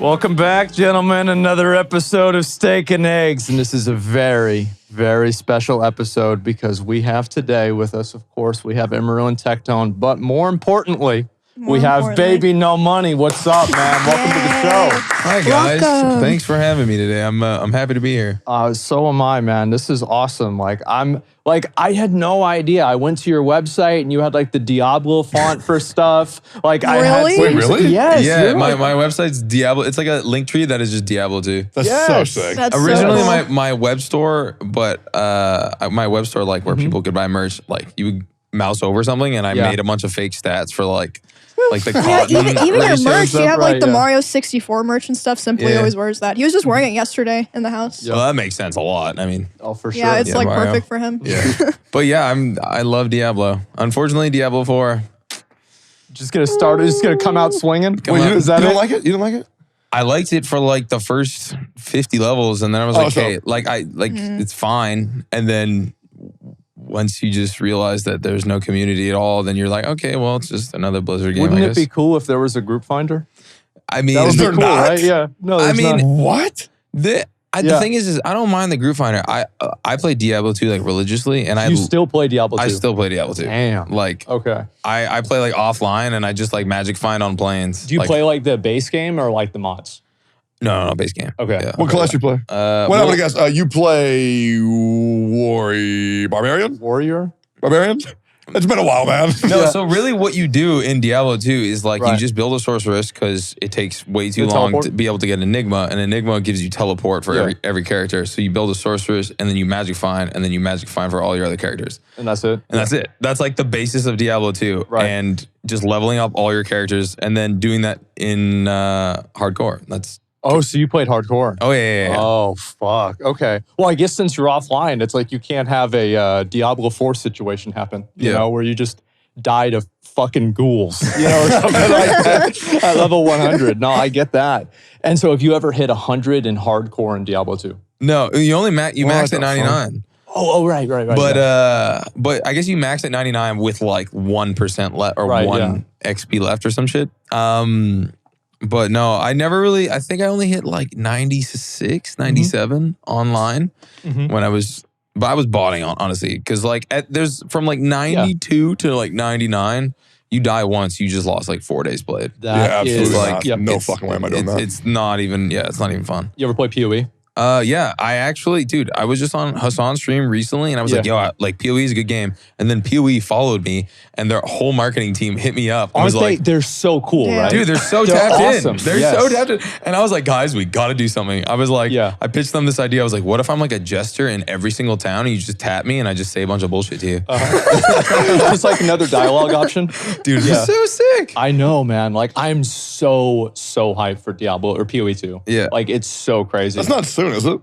Welcome back, gentlemen. Another episode of Steak and Eggs. And this is a very, very special episode because we have today with us, of course, we have Emerald and Tectone. But more importantly, we have Baby No Money. What's up, man? Welcome to the show. Hi, guys. Welcome. Thanks for having me today. I'm happy to be here. So am I, man. This is awesome. I had no idea. I went to your website and you had like the Diablo font for stuff. Wait, really? Yes. Yeah, my website's Diablo. It's like a link tree that is just Diablo 2. That's so sick. That's Originally, so cool. my web store, but my web store, like where people could buy merch, like you would mouse over something, and I made a bunch of fake stats for like the Yeah, cotton even your ratio and merch, stuff. you have like the yeah. Mario 64 merch and stuff. Simply always wears that. He was just wearing it yesterday in the house. Well, that makes sense a lot. I mean, Oh, for sure. Yeah, it's like Mario. perfect for him. yeah. But yeah, I love Diablo. Unfortunately, Diablo 4. Just gonna start. Just gonna come out swinging. Come on. Is that you it? don't like it? You don't like it? I liked it for like the first 50 levels, and then I was like, hey, it's fine. And then once you just realize that there's no community at all, then you're like, okay, well, it's just another Blizzard game. Wouldn't I it guess. be cool if there was a group finder? I mean, That would be there cool, not? right? Yeah. No, I there's mean, not. What? the thing is I don't mind the group finder. I play Diablo 2 like religiously, and You still play Diablo 2? I still play Diablo 2. Damn. Like Okay. I play like offline, and I just like magic find on planes. Do you play like the base game or like the mods? No, base game. Okay. Yeah. What class you play? Well, I'm gonna guess. You play Barbarian? Warrior? Barbarian? It's been a while, man. No, Yeah. so really what you do in Diablo 2 is like you Right. just build a sorceress because it takes way too The long teleport? to be able to get Enigma, and Enigma gives you teleport for Yeah. every character. So you build a sorceress, and then you magic find, and then you magic find for all your other characters. And that's it? And that's it. That's like the basis of Diablo 2. Right. And just leveling up all your characters and then doing that in hardcore. That's Oh, so you played hardcore? yeah. Oh, fuck. Okay. Well, I guess since you're offline, it's like you can't have a Diablo 4 situation happen, you know, where you just die to fucking ghouls, you know, or something like that at level 100. No, I get that. And so have you ever hit 100 in hardcore in Diablo 2? No, you only max at 99. Oh, right. But I guess you max at 99 with like 1% left or Right, 1 XP left or some shit. But no, I never really, I think I only hit like 96, 97 online when I was botting on, honestly. Cause like there's from like 92 to like 99, you die once, you just lost like 4 days played. That absolutely is not. Yep. No fucking way am I doing that. It's not even fun. You ever play PoE? Yeah, I actually, dude, I was just on Hassan's stream recently and I was like, yo, PoE is a good game. And then PoE followed me and their whole marketing team hit me up. I was like, They're so cool, Yeah. right? dude, they're so They're tapped awesome. in. They're so tapped in. And I was like, guys, we got to do something. I was like, I pitched them this idea. I was like, what if I'm like a jester in every single town and you just tap me and I just say a bunch of bullshit to you? Just like another dialogue option. Dude, it's so sick. I know, man. Like, I'm so hyped for Diablo or PoE 2. Yeah. Like, it's so crazy. That's not soon, is it?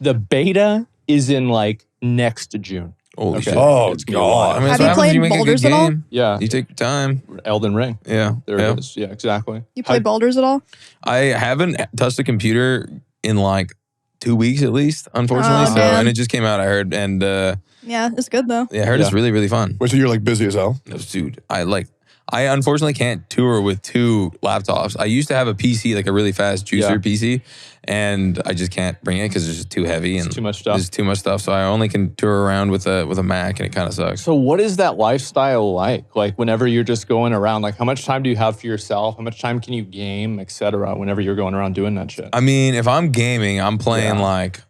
The beta is in like next June. Holy shit. Oh, It's gonna be a lot. God. I mean, Have that's you what happens when played make a good Baldur's at all? game. Yeah. You take your time. Elden Ring. Yeah. There yeah. it is. Yeah, exactly. You played Baldur's at all? I haven't touched a computer in like 2 weeks at least, unfortunately. Oh, man. And it just came out, I heard. And Yeah, it's good though. I heard it's really, really fun. Wait, so you're like busy as hell? Dude, I unfortunately can't tour with 2 laptops. I used to have a PC, like a really fast juicer PC, and I just can't bring it because it's just too heavy and too much stuff. There's too much stuff. So I only can tour around with a Mac, and it kind of sucks. So what is that lifestyle like? Like whenever you're just going around, like how much time do you have for yourself? How much time can you game, etc. whenever you're going around doing that shit? I mean, if I'm gaming, I'm playing like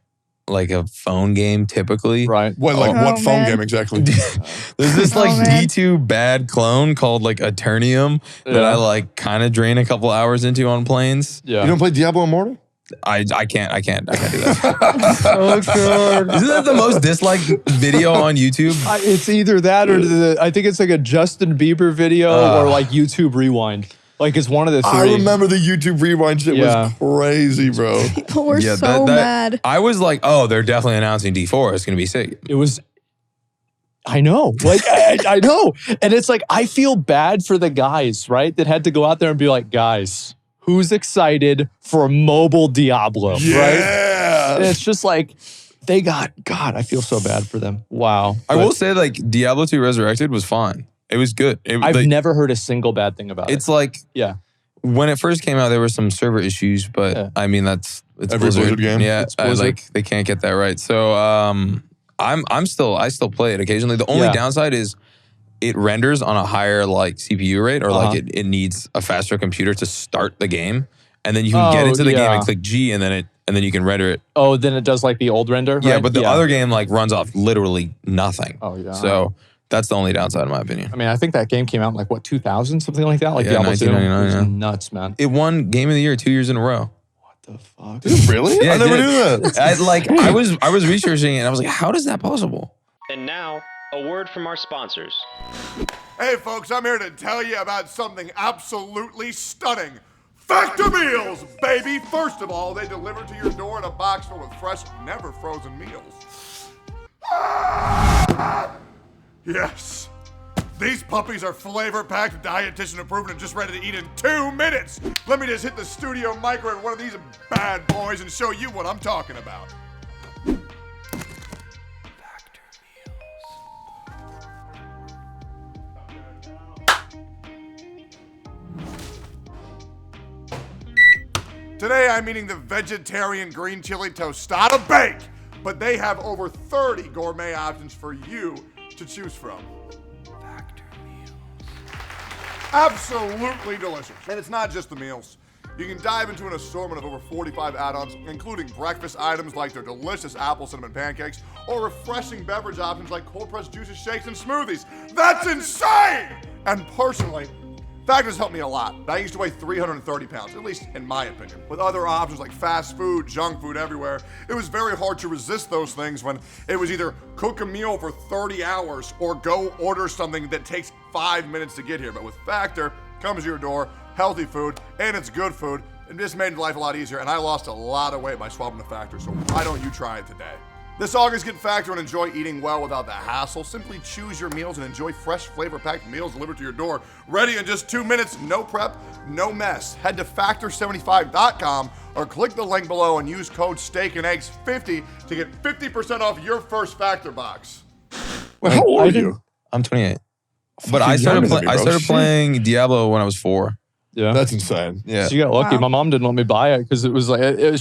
a phone game typically. Right. What, like, Oh, what phone man. game exactly? There's this like man. D2 bad clone called like Eternium that I like kind of drain a couple hours into on planes. Yeah. You don't play Diablo Immortal? I can't do that. Oh, God. Isn't that the most disliked video on YouTube? It's either that or I think it's like a Justin Bieber video or like YouTube Rewind. Like it's one of the 3. I remember the YouTube Rewind shit was crazy, bro. People were Yeah, so mad. I was like, oh, they're definitely announcing D4. It's going to be sick. It was, I know, like, I know. And it's like, I feel bad for the guys, right? That had to go out there and be like, guys, who's excited for mobile Diablo, right? Yeah. And it's just like, they got, God, I feel so bad for them. Wow. I will say like Diablo 2 Resurrected was fine. It was good. I've never heard a single bad thing about it. It's like, Yeah. when it first came out, there were some server issues, but I mean it's every Blizzard game. Yeah, like they can't get that right. So I still play it occasionally. The only downside is it renders on a higher like CPU rate, or like it needs a faster computer to start the game, and then you can get into the game and click G, and then you can render it. Oh, then it does like the old render. Yeah, right? but the other game like runs off literally nothing. Oh yeah. So that's the only downside in my opinion. I mean, I think that game came out in like what 2000, something like that. Like Diablo 1999. It was nuts, man. It won Game of the Year 2 years in a row. What the fuck? Dude, really? Yeah, I never knew that. I was researching it and I was like, how does that possible? And now, a word from our sponsors. Hey folks, I'm here to tell you about something absolutely stunning. Factor Meals, baby! First of all, they deliver to your door in a box full of fresh, never frozen meals. Yes. These puppies are flavor-packed, dietitian approved, and just ready to eat in 2 minutes. Let me just hit the studio microwave one of these bad boys and show you what I'm talking about. Today I'm eating the vegetarian green chili tostada bake, but they have over 30 gourmet options for you to choose from. Factor Meals. Absolutely delicious. And it's not just the meals. You can dive into an assortment of over 45 add-ons, including breakfast items like their delicious apple cinnamon pancakes, or refreshing beverage options like cold pressed juices, shakes, and smoothies. That's insane! And personally, Factor's helped me a lot. I used to weigh 330 pounds, at least in my opinion. With other options like fast food, junk food everywhere, it was very hard to resist those things when it was either cook a meal for 30 hours or go order something that takes 5 minutes to get here. But with Factor, comes to your door, healthy food, and it's good food. It just made life a lot easier, and I lost a lot of weight by swapping to Factor, so why don't you try it today? This August, get Factor and enjoy eating well without the hassle. Simply choose your meals and enjoy fresh, flavor-packed meals delivered to your door. Ready in just 2 minutes, no prep, no mess. Head to Factor75.com or click the link below and use code SteakandEggs50 to get 50% off your first Factor box. Wait, how old are you? I'm 28. But I started playing Diablo when I was 4. Yeah. That's insane. Yeah. So you got lucky. Wow. My mom didn't let me buy it because it was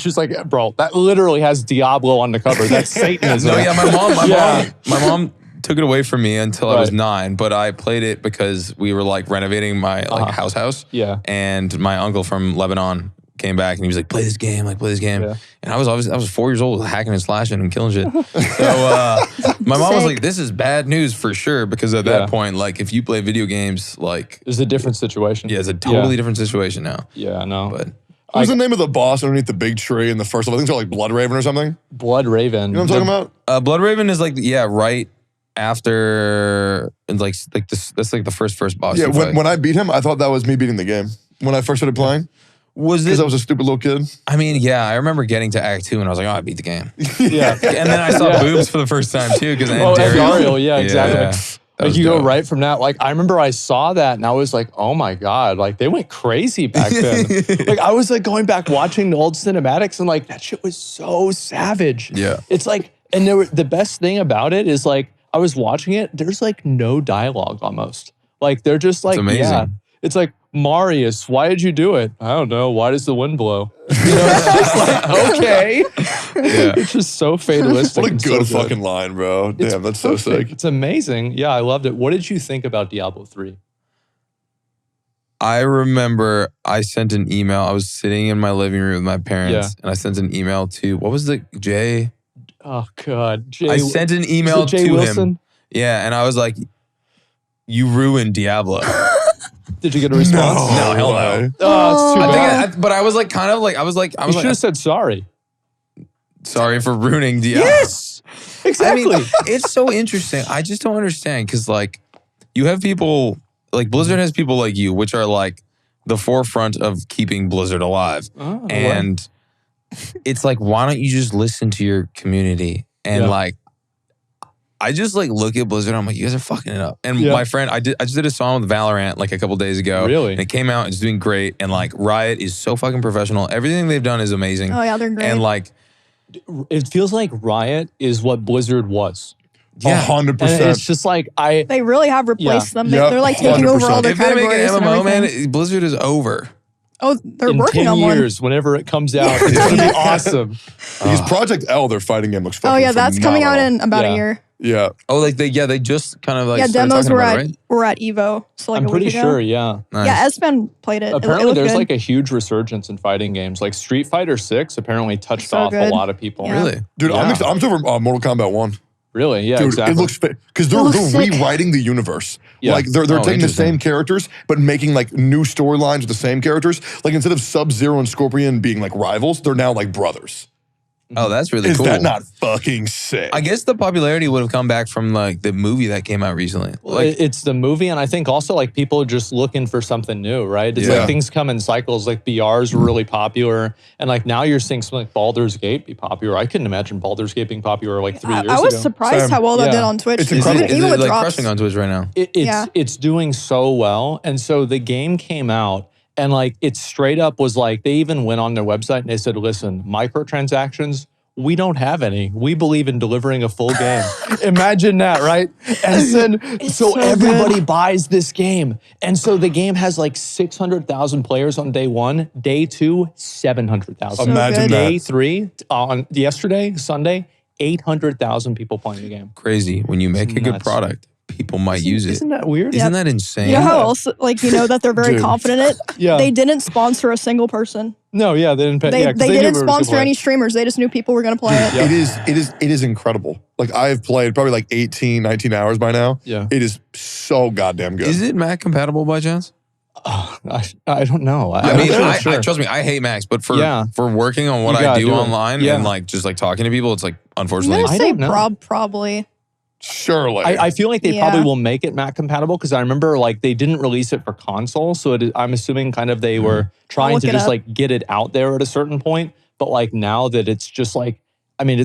just like, bro, that literally has Diablo on the cover. That's Satanism. No, yeah, my mom took it away from me until I was 9, but I played it because we were like renovating my house. Yeah. And my uncle from Lebanon came back and he was like, play this game. Yeah. And I was 4 years old, hacking and slashing and killing shit. So my mom was like, this is bad news for sure, because at that point, like if you play video games, like it's a different situation. Yeah, it's a totally different situation now. Yeah, I know. But what was the name of the boss underneath the big tree in the first one? I think it's like Blood Raven or something. Blood Raven. You know what I'm talking about? Blood Raven is like, right after, and like this, that's like the first boss. Yeah, when I beat him, I thought that was me beating the game. When I first started playing. Was it? Because I was a stupid little kid. I mean, yeah, I remember getting to Act 2 and I was like, oh, I beat the game. Yeah. And then I saw boobs for the first time too. Because Ariel, yeah, exactly. Yeah, like you go right from that. Like I remember I saw that and I was like, oh my God, like they went crazy back then. Like I was like going back watching the old cinematics and like that shit was so savage. Yeah. It's like, and the best thing about it is like, I was watching it, there's like no dialogue almost. Like they're just like, it's amazing. Yeah. It's like, Marius, why did you do it? I don't know. Why does the wind blow? You know, it's just like, okay. Yeah. It's just so fatalistic. What a and good so fucking line, bro. Damn, that's so perfect. sick. It's amazing. Yeah, I loved it. What did you think about Diablo 3? I remember I sent an email. I was sitting in my living room with my parents and I sent an email to, what was the Jay? Oh, God. I sent an email to him. Yeah, and I was like, you ruined Diablo. Did you get a response? No, hell no. Oh, it's too bad. But I was like, kind of like, I was like, You should have said sorry. sorry for ruining Diablo. Yes, exactly. I mean, it's so interesting. I just don't understand because like you have people, like Blizzard has people like you, which are like the forefront of keeping Blizzard alive. Oh, and it's like, why don't you just listen to your community? And like, I just like look at Blizzard. I'm like, you guys are fucking it up. And my friend, I just did a song with Valorant like a couple days ago. Really? And it came out. It's doing great. And like Riot is so fucking professional. Everything they've done is amazing. Oh yeah, they're great. And like, it feels like Riot is what Blizzard was. 100%. And it's just like they really have replaced them. Yep. They're like taking over all their if they make categories. an and MMO, everything. man, Blizzard is over. Oh, they're in working 10 on one. years, whenever it comes out, it's going to be awesome. Because Project L, their fighting game looks fucking Oh yeah, that's coming out in about Yeah. a year. Yeah. Oh, like they just kind of like Yeah, started demos talking were about at it, right? were at Evo. So like I'm a pretty week ago. sure, yeah. Nice. Yeah, Espen played it. Apparently, it looked there's good. like a huge resurgence in fighting games. Like Street Fighter 6 apparently touched So off good. a lot of people. Yeah. Really? Dude, Yeah. I'm still over Mortal Kombat 1. Really? Yeah, Dude, exactly. it looks because It looks they're sick. rewriting the universe. Yeah. Like they're taking the interesting. same characters but making like new storylines with the same characters. Like instead of Sub-Zero and Scorpion being like rivals, they're now like brothers. Oh, that's really Is cool. that not fucking sick? I guess the popularity would have come back from like the movie that came out recently. Well, Like, it's the movie, and I think also like people are just looking for something new, right? It's Yeah. like things come in cycles. Like BRs were really popular, and like now you're seeing something like Baldur's Gate be popular. I couldn't imagine Baldur's Gate being popular like 3 years ago. I was surprised Same. how well that Yeah. did on Twitch. It's is incredible. it, is Even it with like drops. crushing on Twitch right now? Yeah. It's doing so well, and so the game came out, and like it straight up was like they even went on their website and they said, "Listen, microtransactions." We don't have any. We believe in delivering a full game. Imagine that, right? And then, so so everybody good. buys this game. And so the game has like 600,000 players on day 1. Day 2, 700,000. Imagine good. that. Day 3, on yesterday, Sunday, 800,000 people playing the game. Crazy. When you make It's a good nuts. product, people might use it. Isn't that weird? Isn't that insane? You know how else, like, you know that they're very Dude. confident in it? Yeah. They didn't sponsor a single person. No, yeah, they didn't pay. They, yeah, 'cause they knew didn't we were gonna sponsor play. any streamers. They just knew people were going to play it. Yeah. It is incredible. Like I've played probably like 18, 19 hours by now. Yeah. It is so goddamn good. Is it Mac compatible by chance? I don't know. I mean, I'm I, sure. trust me, I hate Macs, but for Yeah. working on what You I gotta do do it. online Yeah. and like just like talking to people, it's like I'm unfortunately. going to I say don't know. probably. Surely. I feel like they Yeah. probably will make it Mac compatible because I remember like they didn't release it for console, so I'm assuming kind of they were trying look to it just up. like get it out there at a certain point. But like now that it's just like, I mean,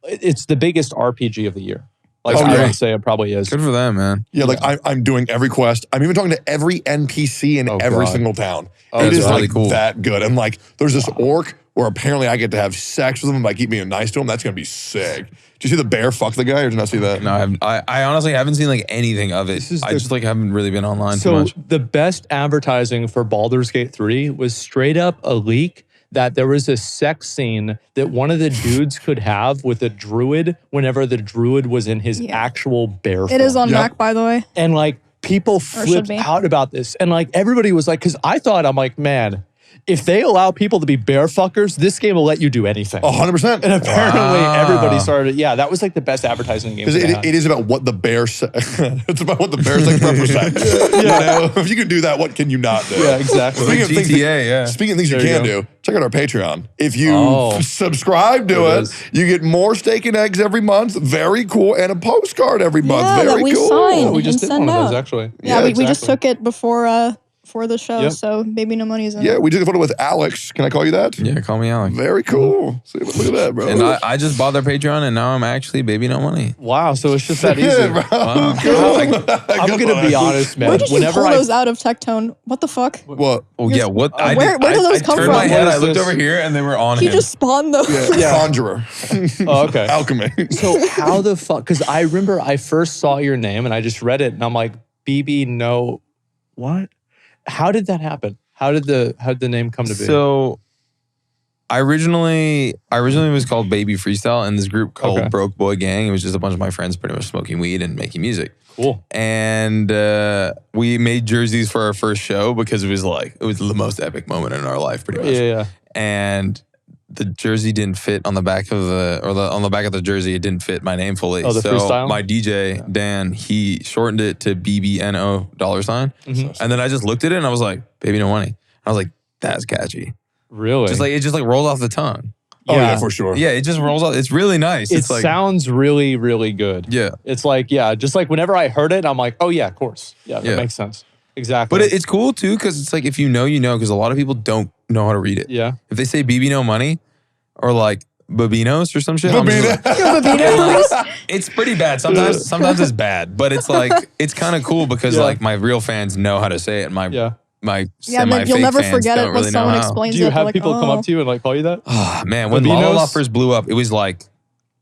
it's the biggest RPG of the year. Like Oh, I yeah. would say it probably is. Good for them, man. Yeah, like I'm doing every quest. I'm even talking to every NPC in Oh, every God. single town. Oh, It that's is really like cool. that good. And like, there's this orc where apparently I get to have sex with him if I keep being nice to him. That's gonna be sick. Did you see the bear fuck the guy, or did you not see that? No, I honestly haven't seen like anything of it. This is I the- just like haven't really been online too So much. the best advertising for Baldur's Gate 3 was straight up a leak that there was a sex scene that one of the dudes could have with a druid whenever the druid was in his Yeah. actual bear It is form. on Yep. Mac, by the way. And like people should flipped be. out about this. And like everybody was like, because I thought, I'm like, man, if they allow people to be bear fuckers, this game will let you do anything. 100%. And apparently Wow. everybody started, yeah, that was like the best advertising game. Because they had. it is about what the bear it's about what the bear sex represents. You know, if you can do that, what can you not do? Yeah, exactly. Speaking of things GTA, yeah. Speaking of things There you you can go. do, check out our Patreon. If you Oh. subscribe to It it, is. you get more steak and eggs every month. Very cool. And a postcard every month. Yeah, Very that we cool. signed. we just and did one send of those out. actually. Yeah, we just exactly. took it before the show, Yep. so Baby No Money's in Yeah, it. we took a photo with Alex. Can I call you that? Yeah, call me Alex. Very cool. See, look at that, bro. And I just bought their Patreon and now I'm actually Baby No Money. Wow, so it's just that easy. Yeah, bro. Wow. I'm gonna be honest, man. Where did you Whenever pull I those out of Tectone? What the fuck? What? Oh yeah, what? I where did, do those I come turned from? my head, What I is looked this? over here and they were on He him. just spawned those. Yeah. Conjurer. Oh, okay. Alchemy. So how the fuck? Because I remember I first saw your name and I just read it and I'm like, BB, what? How did that happen? How did the name come to be? So I originally was called Baby Freestyle in this group called Okay. Broke Boy Gang. It was just a bunch of my friends pretty much smoking weed and making music. Cool. And we made jerseys for our first show because it was the most epic moment in our life pretty much. Yeah. And the jersey didn't fit on the back of on the back of the jersey, it didn't fit my name fully. Oh, the so freestyle? my DJ, Dan, he shortened it to bbno $. Mhm. And then I just looked at it and I was like, Baby No Money. I was like, that's catchy. Really? It just rolls off the tongue. Oh, yeah, for sure. Yeah, it just rolls off. It's really nice. It It's like, sounds really, really good. yeah. It's like, yeah, just like whenever I heard it, I'm like, oh yeah, of course. Yeah, that Yeah. makes sense. Exactly. But it's cool too because it's like if you know, because a lot of people don't know how to read it. yeah. If they say BB No Money or like Babinos or some shit, I'm just like, Babinos. it's pretty bad. Sometimes it's bad, but it's like it's kind of cool because Yeah. like my real fans know how to say it. And my Yeah. my Yeah, semi but you'll fake never fans forget it don't when really know someone how. explains Do you it. have like, people come oh. up to you and like call you that? Oh, man, when Babinos? Lala first blew up, it was like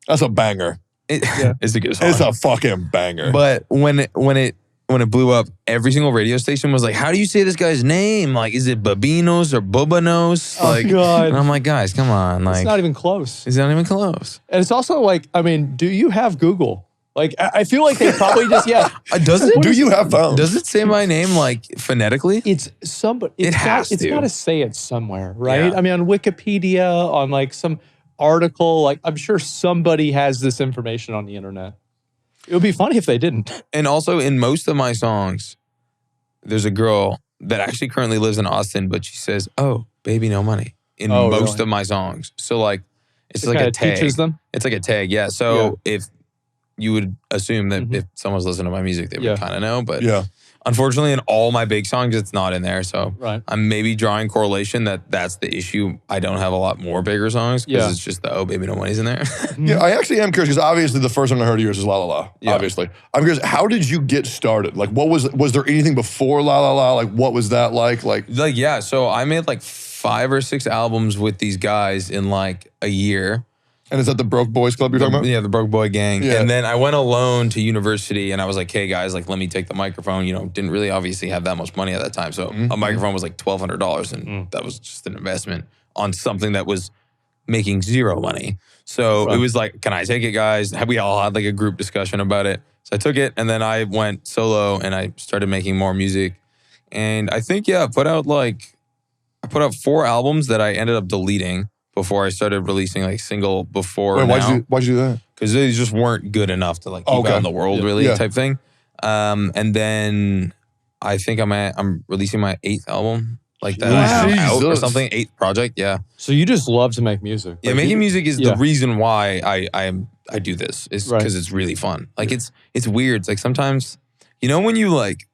That's a banger. it's a good song. It's a fucking banger. But when it when it blew up, every single radio station was like, how do you say this guy's name? Like, is it Babinos or Bobanos? Oh, Like, God. And I'm like, guys, come on. Like, It's not even close. it's not even close. And it's also like, I mean, do you have Google? Like, I feel like they probably just, Does it? Do you have phones? Does it say my name like phonetically? It's somebody. It has It's to. got to say it somewhere, right? Yeah. I mean, on Wikipedia, on like some article, like I'm sure somebody has this information on the internet. It would be funny if they didn't. And also in most of my songs, there's a girl that actually currently lives in Austin, but she says, "Oh, baby, no money" in Oh, most really? of my songs. So like, it's It like a kinda tag. teaches them. It's like a tag, yeah. So if you would assume that if someone's listening to my music, they would kind of know. But unfortunately, in all my big songs, it's not in there. So I'm maybe drawing correlation that that's the issue. I don't have a lot more bigger songs because it's just the "Oh, baby, no money's" in there. Yeah, I actually am curious because obviously the first one I heard of yours is La La La. Obviously, I'm curious. How did you get started? Like, what was there anything before La La La? Like, what was that like? Like yeah. So I made like 5 or 6 albums with these guys in like a year. And is that the Broke Boys Club you're talking about? Yeah, the Broke Boy Gang. Yeah. And then I went alone to university and I was like, hey guys, like let me take the microphone. You know, didn't really obviously have that much money at that time. So a microphone was like $1,200 and that was just an investment on something that was making 0 money. So it was like, can I take it, guys? We all had like a group discussion about it. So I took it and then I went solo and I started making more music. And I think, I put out 4 albums that I ended up deleting before I started releasing like single before. Wait, why'd you do that? Because they just weren't good enough to like keep out in the world type thing. And then I think I'm releasing my 8th album like that out or something, 8th project. Yeah. So you just love to make music. Yeah, making music is the reason why I do this. Is because it's really fun. Like it's weird. It's like sometimes, when you like,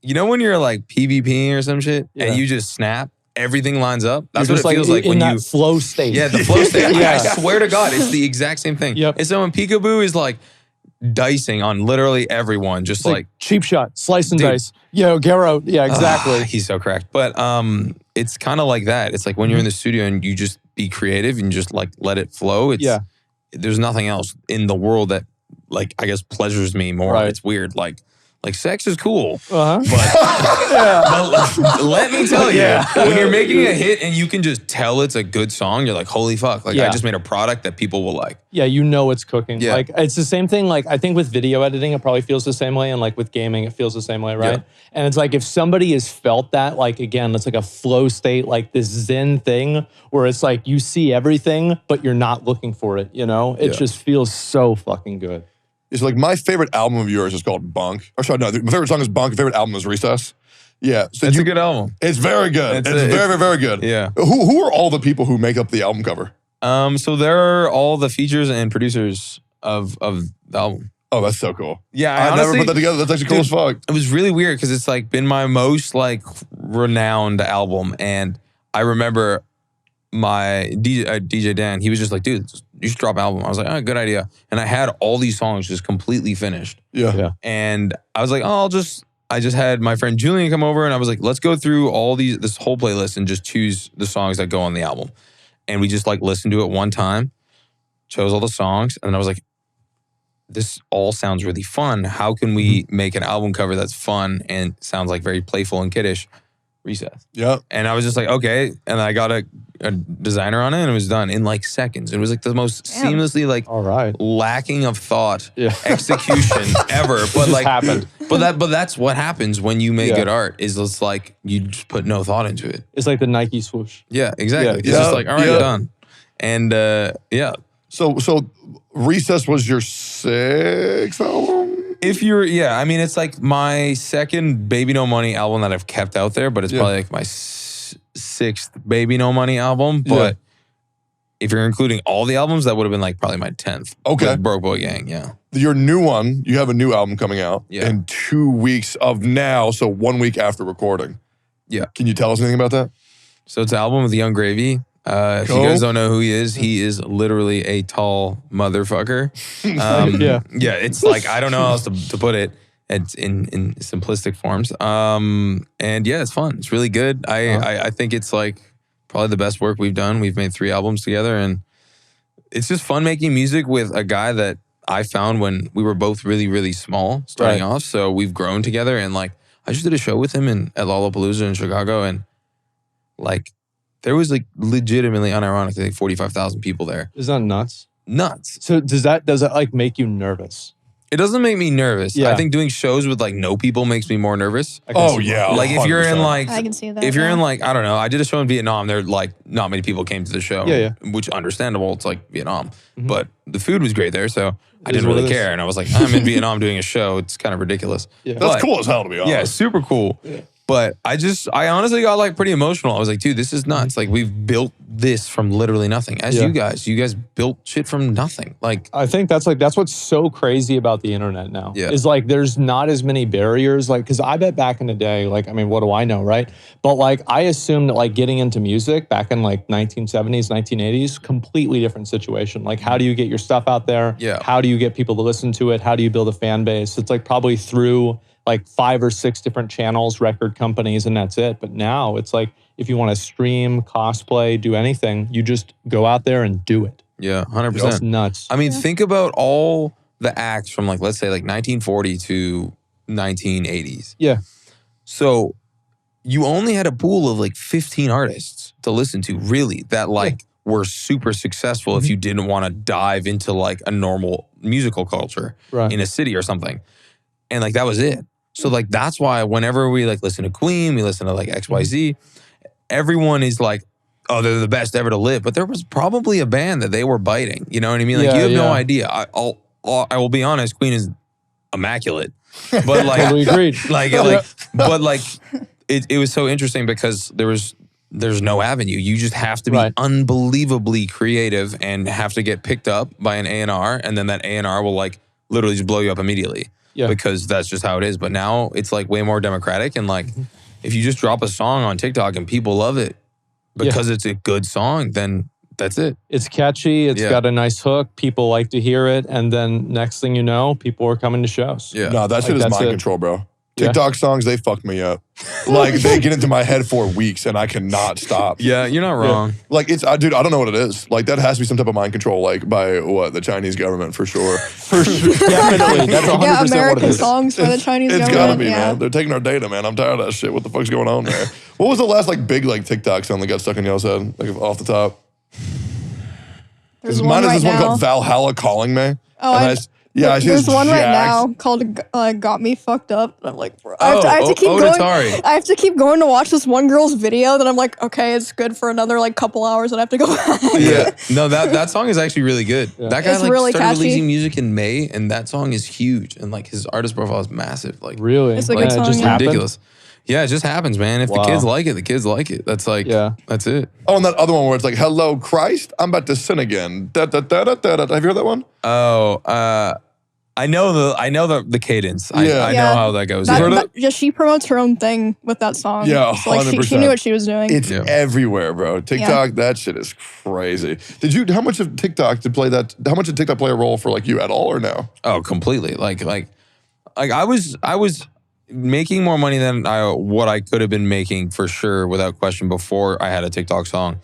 when you're like PvPing or some shit and you just snap. Everything lines up. That's what it feels like when you flow state. Yeah, the flow state. I swear to God, it's the exact same thing. Yep. And so when Peekaboo is like dicing on literally everyone, just like cheap shot, slice and dice. Garo. Yeah, exactly. He's so correct. But it's kind of like that. It's like when you're in the studio and you just be creative and just like let it flow. There's nothing else in the world that like I guess pleasures me more. Right. It's weird. Like sex is cool, Uh-huh. but let me tell you, when you're making a hit and you can just tell it's a good song, you're like, holy fuck, like I just made a product that people will like. Yeah, it's cooking. Yeah. Like it's the same thing. Like I think with video editing, it probably feels the same way, and like with gaming, it feels the same way, right? Yeah. And it's like if somebody has felt that, like again, it's like a flow state, like this Zen thing, where it's like you see everything, but you're not looking for it. It just feels so fucking good. It's like my favorite album of yours is called Bunk. Or sorry, no, my favorite song is Bunk. My favorite album is Recess. Yeah. So It's a good album. It's very good. It's very, very, very good. Yeah. Who are all the people who make up the album cover? So there are all the features and producers of the album. Oh, that's so cool. Yeah, I never put that together. That's actually cool as fuck. It was really weird because it's like been my most like renowned album, and I remember my DJ Dan. He was just like, "Dude, you should drop an album." I was like, "Oh, good idea." And I had all these songs just completely finished. Yeah. And I was like, "Oh, I just had my friend Julian come over, and I was like, let's go through this whole playlist and just choose the songs that go on the album." And we just like listened to it one time, chose all the songs, and then I was like, this all sounds really fun. How can we make an album cover that's fun and sounds like very playful and kiddish? Recess. Yeah. And I was just like, okay. And I got a designer on it and it was done in like seconds. It was like the most seamlessly like all right. lacking of thought execution ever. But like happened. But that's what happens when you make good art is it's like you just put no thought into it. It's like the Nike swoosh. Yeah, exactly. Yeah. It's just like, all right, done. And So Recess was your 6th album? if you're, I mean, it's like my second Baby No Money album that I've kept out there, but it's probably like my 6th Baby No Money album. But if you're including all the albums, that would have been like probably my 10th. Okay. With Broke Boy Gang, Your new one, you have a new album coming out in 2 weeks of now, so 1 week after recording. Yeah. Can you tell us anything about that? So it's an album with Young Gravy. If you guys don't know who he is literally a tall motherfucker. Yeah, it's like, I don't know how else to put it. It's in simplistic forms. And yeah, it's fun. It's really good. I think it's like probably the best work we've done. We've made 3 albums together, and it's just fun making music with a guy that I found when we were both really, really small starting off. So we've grown together. And like, I just did a show with him at Lollapalooza in Chicago. And like, there was like legitimately, unironically, like 45,000 people there. Isn't that nuts? Nuts. So does that like make you nervous? It doesn't make me nervous. Yeah. I think doing shows with like no people makes me more nervous. Oh yeah. Like if you're in 100%. like, I can see that. if you're in like, I don't know, I did a show in Vietnam. There like not many people came to the show. Yeah. Which understandable. It's like Vietnam, but the food was great there, so I didn't what really it is. care. And I was like, I'm in Vietnam doing a show. It's kind of ridiculous. Yeah. That's But- cool as hell, to be honest. Yeah, super cool. Yeah. But I honestly got like pretty emotional. I was like, dude, this is nuts. Like we've built this from literally nothing. As you guys built shit from nothing. Like I think that's what's so crazy about the internet now. Yeah. Is like there's not as many barriers. Like, because I bet back in the day, like, I mean, what do I know, right? But like I assumed that like getting into music back in like 1970s, 1980s, completely different situation. Like how do you get your stuff out there? Yeah. How do you get people to listen to it? How do you build a fan base? It's like probably through like 5 or 6 different channels, record companies, and that's it. But now it's like, if you want to stream, cosplay, do anything, you just go out there and do it. yeah, 100%. It's nuts. I mean, think about all the acts from like, let's say like 1940 to 1980s. Yeah. So you only had a pool of like 15 artists to listen to, really, that like were super successful if you didn't want to dive into like a normal musical culture in a city or something. And like that was it. So like that's why whenever we like listen to Queen, we listen to like XYZ, everyone is like, oh, they're the best ever to live. But there was probably a band that they were biting. You know what I mean? Like you have no idea. I will be honest, Queen is immaculate. But like Totally agreed. but like it was so interesting because there's no avenue. You just have to be unbelievably creative and have to get picked up by an A&R, and then that A&R will like literally just blow you up immediately. Yeah. Because that's just how it is. But now it's like way more democratic, and like if you just drop a song on TikTok and people love it because it's a good song, then that's it. It's catchy. It's got a nice hook. People like to hear it. And then next thing you know, people are coming to shows. Yeah. No, that shit is mind control, bro. TikTok songs, they fuck me up. Like they get into my head for weeks and I cannot stop. Yeah, you're not wrong. Like dude, I don't know what it is. Like that has to be some type of mind control, like by the Chinese government for sure. For sure. Definitely. That's 100% Yeah, what it American is. songs by the Chinese government. It's gotta be, yeah. man. They're taking our data, man. I'm tired of that shit. What the fuck's going on there? What was the last like big like TikTok song that got stuck in y'all's head? Like off the top? There's Mine one is right this one now. called Valhalla Calling Me. Oh, And I see there's this one right Jags- now called "Got Me Fucked Up." And I'm like, bro, I have to keep Odatari. going. I have to keep going to watch this one girl's video. Then I'm like, okay, it's good for another like couple hours, and I have to go back. Yeah. No, that song is actually really good. That guy It's like really started catchy. releasing music in May, and that song is huge, and like his artist profile is massive. Like Really? It's a Like, good it song, just yeah. happened? ridiculous. Yeah, it just happens, man. If the Wow. kids like it, the kids like it. That's like, that's it. Oh, and that other one where it's like, "Hello, Christ, I'm about to sin again." Da, da, da, da, da, da. Have you heard that one? Oh, I know the cadence. I Yeah. know how that goes. Yeah, she promotes her own thing with that song. Yeah, So, like she 100%. knew what she was doing. It's everywhere, bro. TikTok, that shit is crazy. How much of TikTok did play that? How much did TikTok play a role for like you at all or no? Oh, completely. Like I was making more money than what I could have been making for sure, without question, before I had a TikTok song.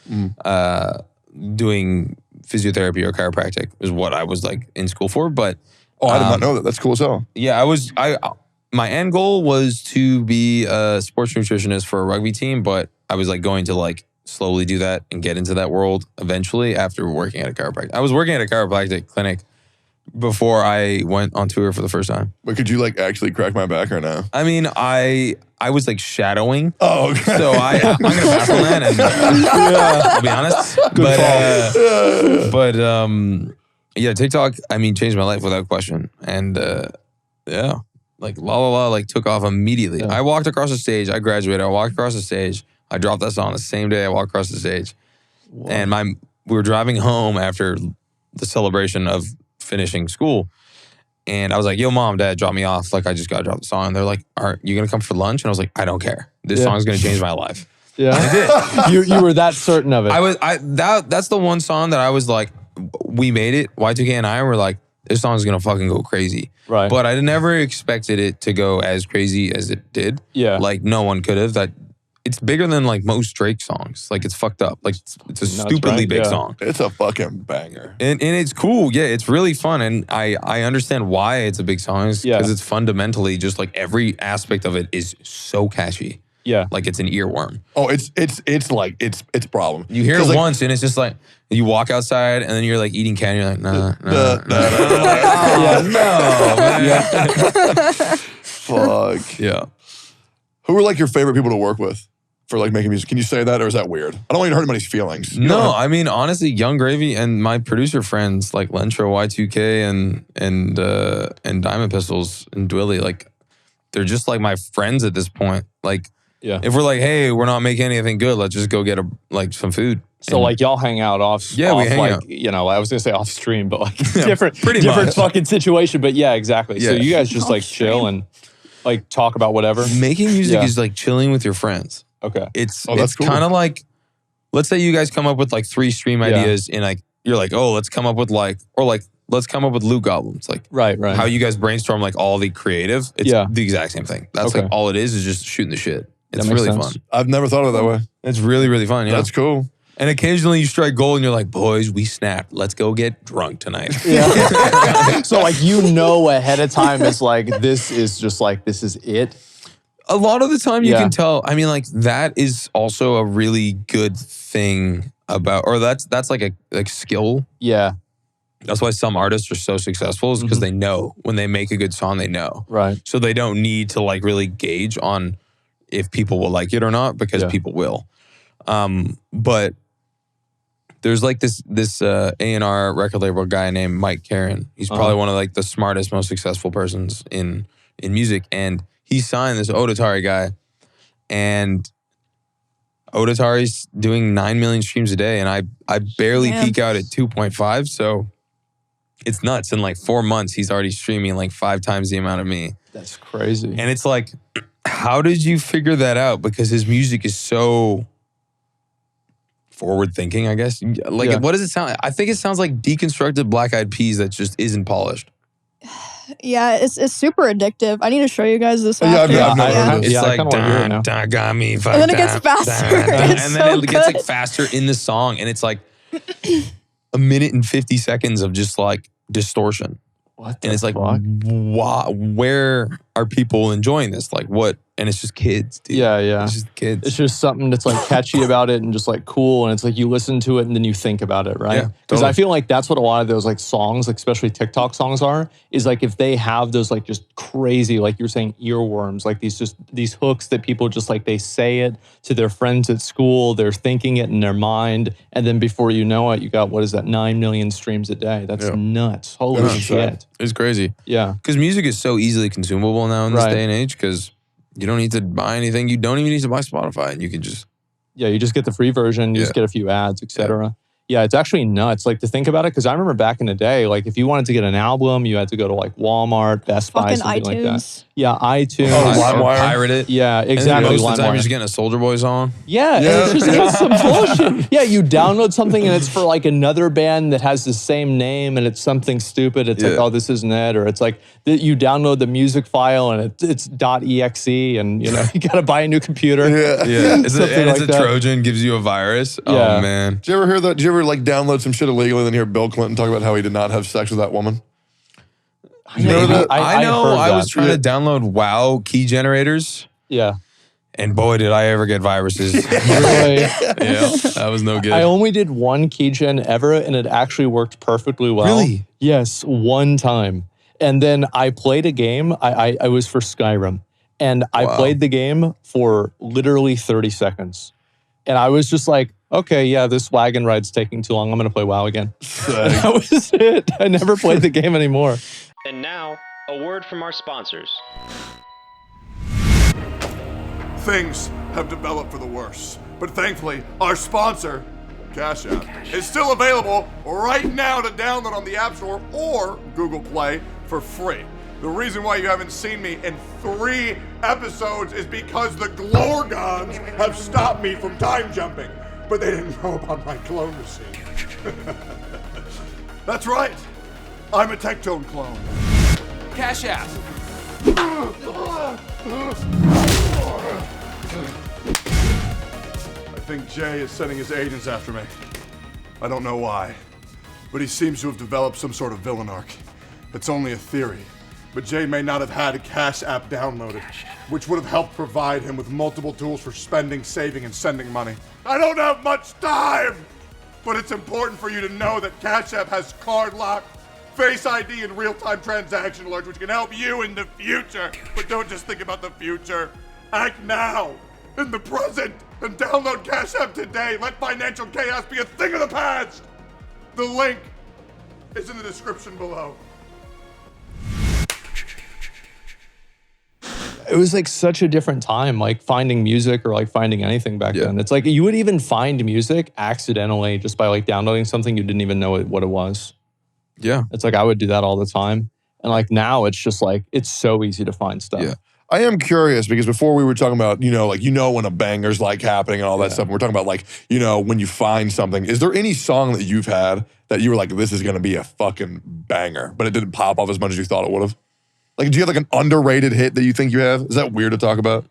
Doing physiotherapy or chiropractic is what I was like in school for. But I did not know that. That's cool as hell. yeah, my end goal was to be a sports nutritionist for a rugby team, but I was like going to like slowly do that and get into that world eventually after working at a chiropractic. I was working at a chiropractic clinic before I went on tour for the first time. But could you like actually crack my back or no? I mean, I was like shadowing. Oh, okay. So I'm gonna pass on that, and I'll be honest. Yeah, TikTok, I mean, changed my life without question. And yeah, like La La La like took off immediately. Yeah. I walked across the stage. I graduated. I walked across the stage. I dropped that song the same day I walked across the stage. Whoa. And we were driving home after the celebration of finishing school. And I was like, yo, Mom, Dad, drop me off. Like, I just got to drop the song. And they're like, are you going to come for lunch? And I was like, I don't care. This song's going to change my life. Yeah. I did. You were that certain of it. That's the one song that I was like, we made it. Y2K and I were like, this song's going to fucking go crazy. Right. But I never expected it to go as crazy as it did. Yeah. Like, no one could have. That it's bigger than like most Drake songs. Like it's fucked up. Like it's a stupidly big song. It's a fucking banger. And it's cool. Yeah, it's really fun. And I understand why it's a big song because it's fundamentally just like every aspect of it is so catchy. Yeah. Like it's an earworm. Oh, it's a problem. You hear it like, once and it's just like, you walk outside and then you're like eating candy. You're like, nah. Fuck. Yeah. Who are like your favorite people to work with for like making music? Can you say that or is that weird? I don't want you to hurt anybody's feelings. No, I mean, honestly, Young Gravy and my producer friends like Lentro, Y2K and Diamond Pistols and Dwilly, like they're just like my friends at this point. Like, if we're like, hey, we're not making anything good, let's just go get some food. So like y'all hang out off, we hang like, out. You know, I was gonna say off stream, but like different much. fucking situation. But yeah, exactly. Yeah. So you guys just like chill and like talk about whatever. Making music is like chilling with your friends. Okay. It's cool. kind of like, let's say you guys come up with like 3 stream ideas and like, you're like, oh, let's come up with let's come up with loot goblins. Like right. how you guys brainstorm like all the creative. It's the exact same thing. That's like all it is just shooting the shit. It's really fun. I've never thought of it that way. It's really, really fun. Yeah. That's cool. And occasionally you strike gold and you're like, boys, we snapped. Let's go get drunk tonight. Yeah. So like, you know, ahead of time is like, this is it. A lot of the time you can tell. I mean, like that is also a really good thing about, or that's like a skill. Yeah. That's why some artists are so successful is because they know when they make a good song, they know. Right. So they don't need to like really gauge on if people will like it or not because people will. But there's like this A&R record label guy named Mike Karen. He's probably one of like the smartest, most successful persons in music. And he signed this Odatari guy. And Odatari's doing 9 million streams a day. And I barely peak out at 2.5. So it's nuts. In like 4 months, he's already streaming like 5 times the amount of me. That's crazy. And it's like, how did you figure that out? Because his music is so forward thinking, I guess. Like, what does it sound like? I think it sounds like deconstructed Black Eyed Peas that just isn't polished. Yeah, it's super addictive. I need to show you guys this. Yeah, after. I've never heard It's I like, kinda wanna hear it now. dun, got me. And then it gets faster. It's and so then it gets like good. faster in the song. And it's like a minute and 50 seconds of just like distortion. What the And it's like, fuck? where are people enjoying this? Like what? And it's just kids, dude. Yeah. It's just kids. It's just something that's like catchy about it and just like cool. And it's like you listen to it and then you think about it, right? Yeah, Because totally. I feel like that's what a lot of those like songs, like especially TikTok songs are, is like if they have those like just crazy, like you're saying earworms, like these hooks that people just like, they say it to their friends at school, they're thinking it in their mind. And then before you know it, you got, what is that, 9 million streams a day. That's nuts. Holy shit. It's crazy. Yeah. Because music is so easily consumable now in this day and age because you don't need to buy anything. You don't even need to buy Spotify. And you can just... Yeah, you just get the free version. You just get a few ads, etc. Yeah, it's actually nuts. Like to think about it, because I remember back in the day, like if you wanted to get an album, you had to go to like Walmart, Best Buy, Fucking something like that. iTunes. Yeah, iTunes. or pirate it. Yeah, And then exactly. most of the time LimeWire. you're just getting a Soulja Boy song. Yeah, and it's some bullshit. Yeah, you download something and it's for like another band that has the same name and it's something stupid. It's like, oh, this isn't it. Or it's like you download the music file and it's .exe and you know, you gotta buy a new computer. Yeah. It's Something like a that. Trojan, gives you a virus. Yeah. Oh, man. Did you ever hear that? Did you ever like download some shit illegally and then hear Bill Clinton talk about how he did not have sex with that woman? I know. heard I was that. trying to download WoW key generators. Yeah. And boy, did I ever get viruses. Really? Yeah, that was no good. I only did one keygen ever, and it actually worked perfectly well. Really? Yes, one time. And then I played a game. I was for Skyrim, and I played the game for literally 30 seconds. And I was just like, okay, yeah, this wagon ride's taking too long. I'm going to play WoW again. And that was it. I never played the game anymore. And now, a word from our sponsors. Things have developed for the worse, but thankfully, our sponsor, Cash App, is still available right now to download on the App Store or Google Play for free. The reason why you haven't seen me in 3 episodes is because the Glorgons have stopped me from time jumping, but they didn't know about my clone machine. That's right, I'm a Tectone clone. Cash App. think Jay is sending his agents after me. I don't know why, but he seems to have developed some sort of villain arc. It's only a theory, but Jay may not have had a Cash App downloaded, which would have helped provide him with multiple tools for spending, saving, and sending money. I don't have much time, but it's important for you to know that Cash App has card lock, Face ID, and real-time transaction alerts, which can help you in the future. But don't just think about the future. Act now, in the present, and download Cash App today. Let financial chaos be a thing of the past. The link is in the description below. It was like such a different time, like finding music or like finding anything back then. It's like you would even find music accidentally just by like downloading something you didn't even know what it was. Yeah. It's like I would do that all the time. And like now it's just like, it's so easy to find stuff. Yeah. I am curious because before we were talking about, when a banger's like happening and all that stuff. And we're talking about like, when you find something. Is there any song that you've had that you were like, this is going to be a fucking banger, but it didn't pop off as much as you thought it would have? Like, do you have like an underrated hit that you think you have? Is that weird to talk about?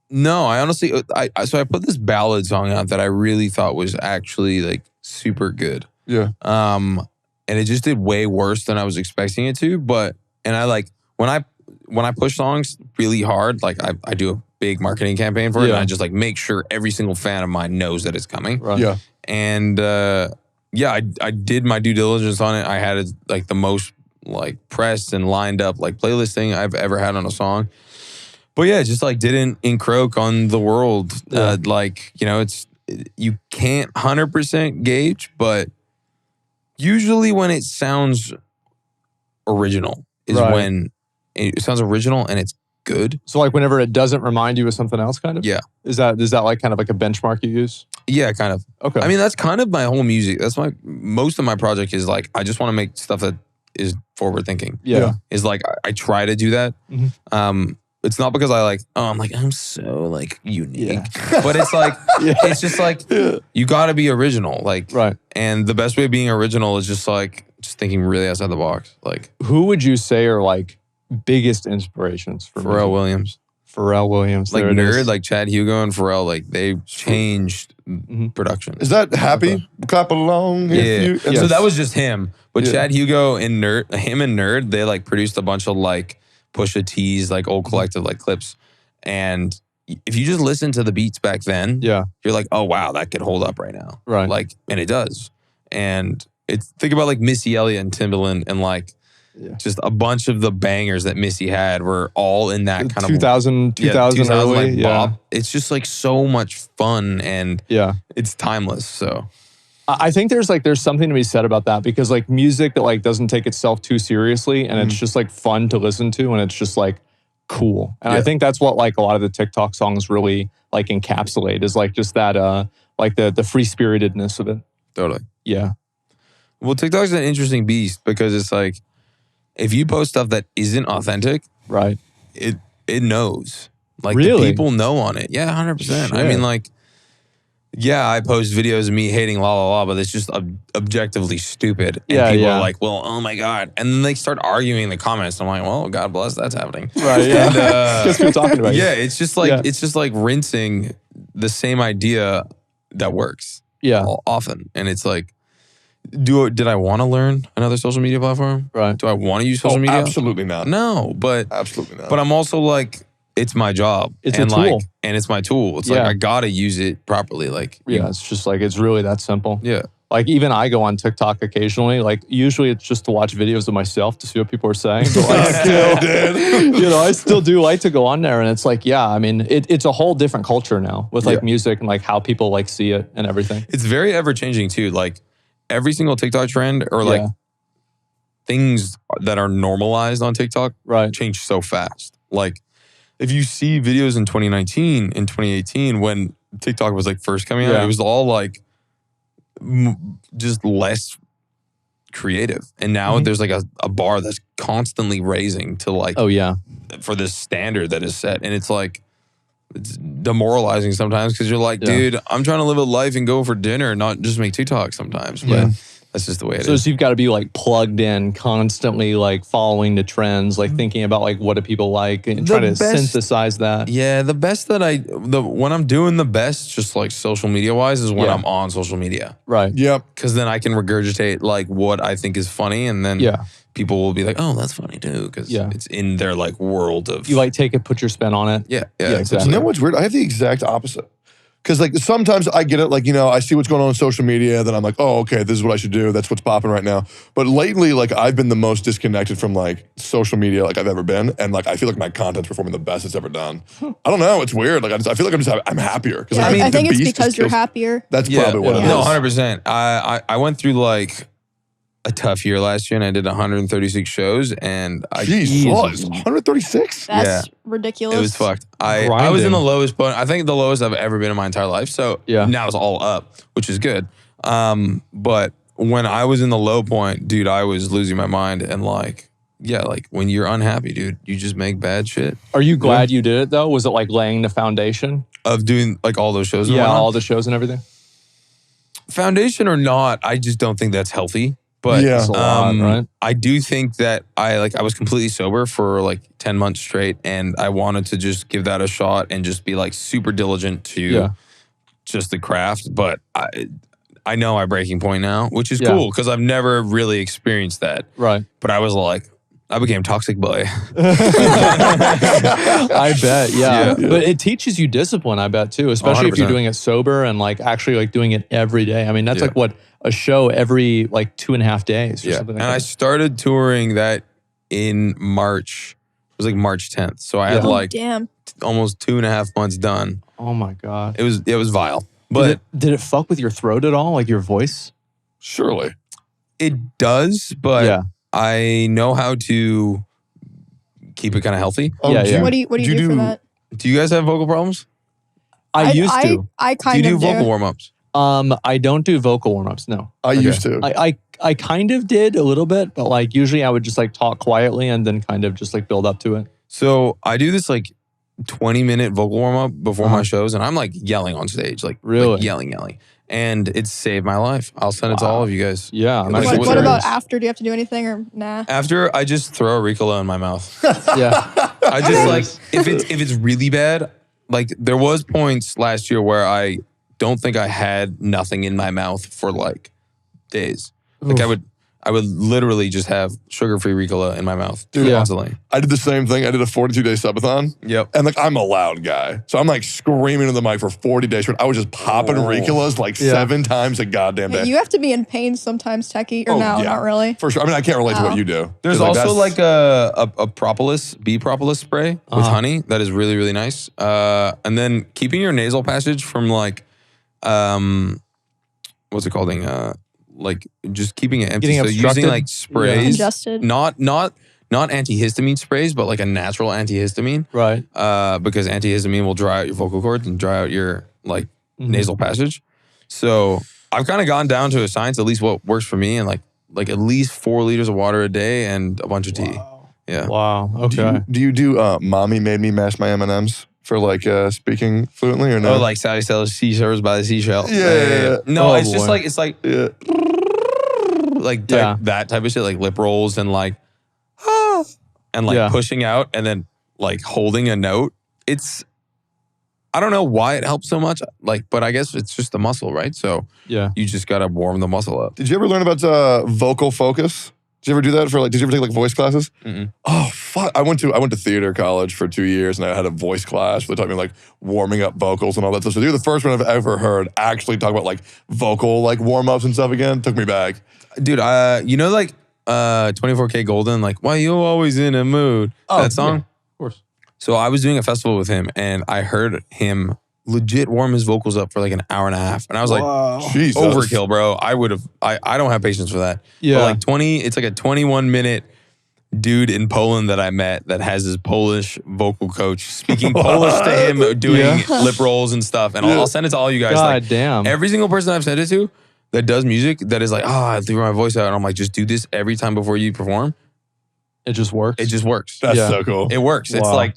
No, I honestly, so I put this ballad song out that I really thought was actually like super good. Yeah. And it just did way worse than I was expecting it to. And I like, when I push songs really hard, like I do a big marketing campaign for it, and I just like make sure every single fan of mine knows that it's coming. Right. Yeah. And I did my due diligence on it. I had like the most like pressed and lined up like playlist thing I've ever had on a song. But yeah, it just like didn't encroach on the world. You can't 100% gauge, but usually when it sounds original is when it sounds original and it's good. So like whenever it doesn't remind you of something else kind of? Yeah. Is that like kind of like a benchmark you use? Yeah, kind of. Okay. I mean, that's kind of my whole music. That's most of my project is like, I just want to make stuff that is forward thinking. Yeah. Is like, I try to do that. Mm-hmm. It's not because I'm so like unique, but it's like, it's just like, you gotta be original. Like, right. And the best way of being original is just thinking really outside the box. Like, who would you say are like biggest inspirations for Pharrell Williams? Pharrell Williams. Like Nerd, like Chad Hugo and Pharrell, like they changed production. Is that Happy? Clap along. Yeah. So that was just him. But Chad Hugo and Nerd, they like produced a bunch of like Pusha T's, like old collective like clips. And if you just listen to the beats back then, you're like, oh wow, that could hold up right now. Right. Like, and it does. And think about like Missy Elliott and Timbaland and like just a bunch of the bangers that Missy had were all in that kind of 2000 early. Like bop. It's just like so much fun and it's timeless. So I think there's something to be said about that because like music that like doesn't take itself too seriously and it's just like fun to listen to and it's just like cool. And I think that's what like a lot of the TikTok songs really like encapsulate is like just that like the free spiritedness of it. Totally. Yeah. Well, TikTok's an interesting beast because it's like if you post stuff that isn't authentic, right? It knows. Like really? the people know on it. Yeah, 100%. I mean like I post videos of me hating la la la, but it's just objectively stupid. And people are like, well, oh my God. And then they start arguing in the comments. I'm like, well, God bless, that's happening. Right, yeah. Just keep talking about it. Yeah, it's just like rinsing the same idea that works. Yeah. Often. And it's like, did I want to learn another social media platform? Right. Do I want to use social media? Absolutely not. No, but absolutely not. But I'm also like, it's my job. It's a tool. And it's my tool. It's like, I gotta use it properly. Like, it's just like, it's really that simple. Yeah. Like even I go on TikTok occasionally. Like usually it's just to watch videos of myself to see what people are saying. But like I still do like to go on there. And it's like, I mean, it's a whole different culture now with like music and like how people like see it and everything. It's very ever changing too. Like every single TikTok trend or like things that are normalized on TikTok change so fast. Like if you see videos in 2019 and 2018 when TikTok was like first coming out, it was all like just less creative. And now there's like a bar that's constantly raising to like, for this standard that is set. And it's like, it's demoralizing sometimes because you're like, dude, I'm trying to live a life and go for dinner, not just make TikTok sometimes. But That's just the way it So is. you've got to be like plugged in, constantly like following the trends, like thinking about like what do people like and trying to synthesize that. Yeah, the best that when I'm doing the best, just like social media wise, is when Yeah. I'm on social media. Right. Yep. Because then I can regurgitate like what I think is funny, and then people will be like, "Oh, that's funny too," because it's in their like world of. You like take it, put your spin on it. Yeah, exactly. You know what's weird? I have the exact opposite. Because like sometimes I get it, like, you know, I see what's going on social media, then I'm like, oh, okay, this is what I should do. That's what's popping right now. But lately, like I've been the most disconnected from like social media like I've ever been. And like I feel like my content's performing the best it's ever done. I don't know, it's weird. Like I feel like I'm happier. Yeah, like, I think the it's beast because just you're feels- happier. That's probably what it is. No, 100%. I went through like a tough year last year, and I did 136 shows, and Jesus, 136? That's ridiculous. It was fucked. I was in the lowest point. I think the lowest I've ever been in my entire life. So now it's all up, which is good. But when I was in the low point, dude, I was losing my mind. And like, like when you're unhappy, dude, you just make bad shit. Are you glad you did it though? Was it like laying the foundation of doing like all those shows? Yeah, all the shows and everything. Foundation or not, I just don't think that's healthy. But It's a lot, right? I do think that I was completely sober for like 10 months straight, and I wanted to just give that a shot and just be like super diligent to just the craft. But I know my breaking point now, which is cool because I've never really experienced that. Right. But I was like, I became toxic boy. I bet, yeah. But it teaches you discipline, I bet too, especially if you're 100%. doing it sober and like actually like doing it every day. I mean, that's like what a show every like 2.5 days or something like and that. I started touring that in March. It was like March 10th. So I had like almost 2.5 months done. Oh my God. It was vile. But did it fuck with your throat at all? Like your voice? Surely. It does, but I know how to keep it kind of healthy. What do you do for that? Do you guys have vocal problems? I used to. I kind of do. You do vocal warm-ups? I don't do vocal warm-ups, no. I used to. I kind of did a little bit, but like usually I would just like talk quietly and then kind of just like build up to it. So I do this like 20-minute vocal warm-up before my shows, and I'm like yelling on stage, like really yelling. And it's saved my life. I'll send it to all of you guys. Yeah. What about after? Do you have to do anything or nah? After, I just throw a Ricola in my mouth. Yeah. I just like, if it's really bad, like there was points last year where I don't think I had nothing in my mouth for like days. Like I would literally just have sugar-free Ricola in my mouth constantly. I did the same thing. I did a 42-day subathon. Yep. And like I'm a loud guy. So I'm like screaming in the mic for 40 days. I was just popping Ricolas like 7 times a goddamn day. You have to be in pain sometimes, Techie, or no, not really? For sure. I mean, I can't relate to what you do. There's also like a propolis, bee propolis spray with honey that is really, really nice. And then keeping your nasal passage from like, what's it called? Like just keeping it empty. So using like sprays, congested. not antihistamine sprays, but like a natural antihistamine. Right. Because antihistamine will dry out your vocal cords and dry out your like nasal passage. So I've kind of gone down to a science, at least what works for me, and like at least 4 liters of water a day and a bunch of tea. Yeah. Wow. Okay. Do you do mommy made me mash my M&Ms for like speaking fluently or no? Oh, like Sally sells seashores by the seashell. Yeah. No, Oh, it's just boy. like, it's like, like that type of shit, like lip rolls and like, and like pushing out and then like holding a note. I don't know why it helps so much, like, but I guess it's just the muscle, right? So you just gotta warm the muscle up. Did you ever learn about vocal focus? Did you ever do that for like? Did you ever take like voice classes? Oh fuck! I went to theater college for 2 years, and I had a voice class where they taught me like warming up vocals and all that stuff. So you're the first one I've ever heard actually talk about like vocal like warm ups and stuff again. Took me back, dude. You know, like 24K Golden, like why you always in a mood? That song, of course. So I was doing a festival with him, and I heard him legit warm his vocals up for like an hour and a half, and I was like, Jesus. overkill, bro. I don't have patience for that. Yeah. But like it's like a 21-minute dude in Poland that I met that has his Polish vocal coach speaking Polish to him, doing lip rolls and stuff. And I'll send it to all you guys. God like, damn. Every single person I've sent it to that does music that is like, I threw my voice out, and I'm like, just do this every time before you perform. It just works. It just works. That's so cool. It works. It's like,